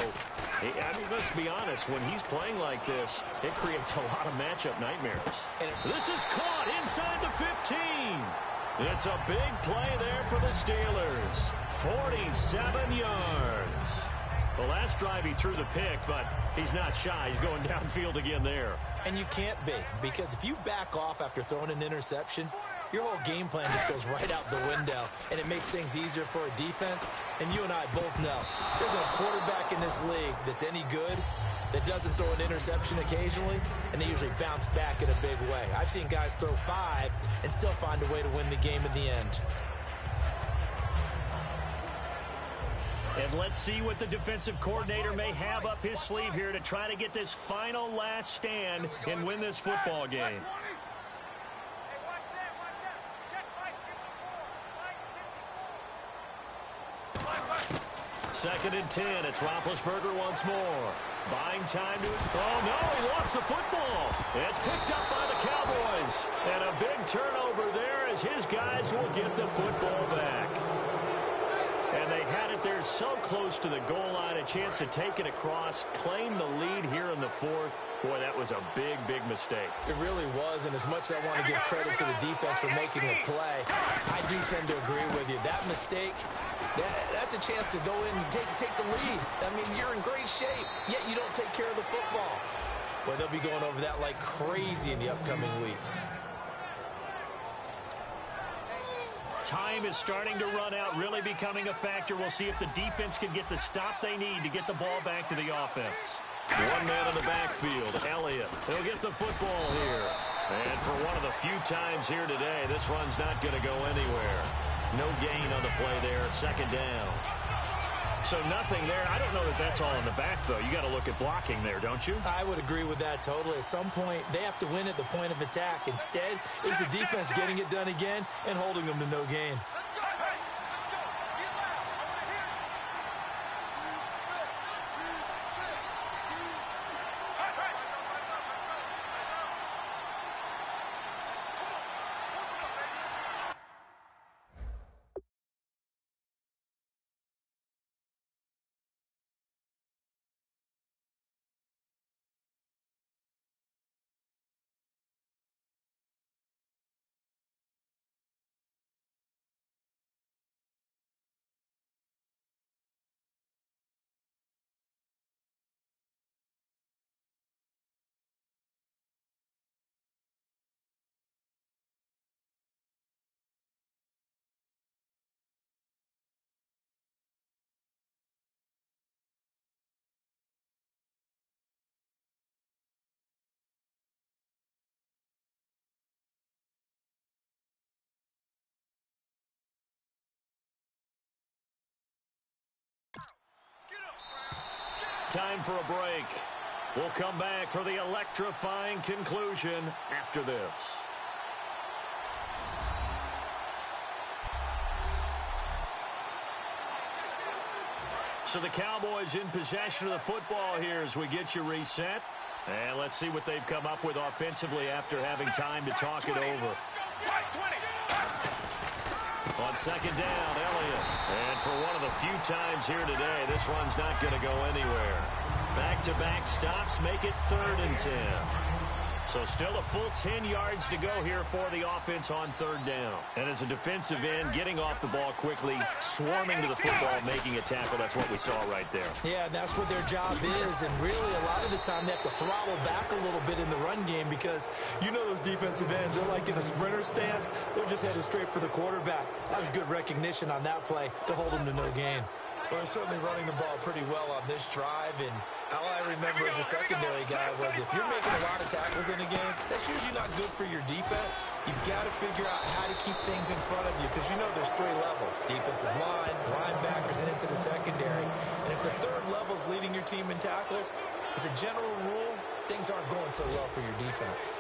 I mean, let's be honest, when he's playing like this, it creates a lot of matchup nightmares. And this is caught inside the 15. It's a big play there for the Steelers. 47 yards. The last drive he threw the pick, but he's not shy. He's going downfield again there. And you can't be, because if you back off after throwing an interception, your whole game plan just goes right out the window, and it makes things easier for a defense. And you and I both know there's a quarterback in this league that's any good that doesn't throw an interception occasionally, and they usually bounce back in a big way. I've seen guys throw 5 and still find a way to win the game in the end. And let's see what the defensive coordinator may have up his sleeve here to try to get this final last stand and win this football game. Second and 10. It's Roethlisberger once more. Buying time to his... Oh, no, he lost the football. It's picked up by the Cowboys. And a big turnover there as his guys will get the football back. And they had it there so close to the goal line, a chance to take it across, claim the lead here in the 4th. Boy, that was a big, big mistake. It really was, and as much as I want to give credit to the defense for making the play, I do tend to agree with you. That mistake, that's a chance to go in and take the lead. I mean, you're in great shape, yet you don't take care of the football. But they'll be going over that like crazy in the upcoming weeks. Time is starting to run out, really becoming a factor. We'll see if the defense can get the stop they need to get the ball back to the offense. One man in the backfield, Elliott. He'll get the football here. And for one of the few times here today, this run's not going to go anywhere. No gain on the play there, second down. So nothing there. I don't know that that's all in the back, though. You got to look at blocking there, don't you? I would agree with that totally. At some point, they have to win at the point of attack. Instead, is the defense getting it done again and holding them to no gain. Time for a break. We'll come back for the electrifying conclusion after this. So the Cowboys in possession of the football here as we get you reset. And let's see what they've come up with offensively after having time to talk it over. On second down, Elliott. And for one of the few times here today, this run's not going to go anywhere. Back-to-back stops make it 3rd and 10. So still a full 10 yards to go here for the offense on 3rd down. And as a defensive end, getting off the ball quickly, swarming to the football, making a tackle, that's what we saw right there. Yeah, that's what their job is. And really, a lot of the time, they have to throttle back a little bit in the run game because you know those defensive ends, they're like in a sprinter stance. They're just headed straight for the quarterback. That was good recognition on that play to hold them to no gain. Well, they're certainly running the ball pretty well on this drive, and all I remember as a secondary guy was if you're making a lot of tackles in a game, that's usually not good for your defense. You've got to figure out how to keep things in front of you because you know there's 3 levels, defensive line, linebackers, and into the secondary. And if the 3rd level is leading your team in tackles, as a general rule, things aren't going so well for your defense.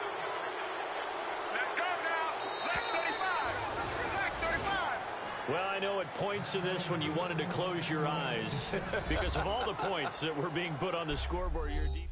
Well, I know at points in this when you wanted to close your eyes because of all the points that were being put on the scoreboard. Your defense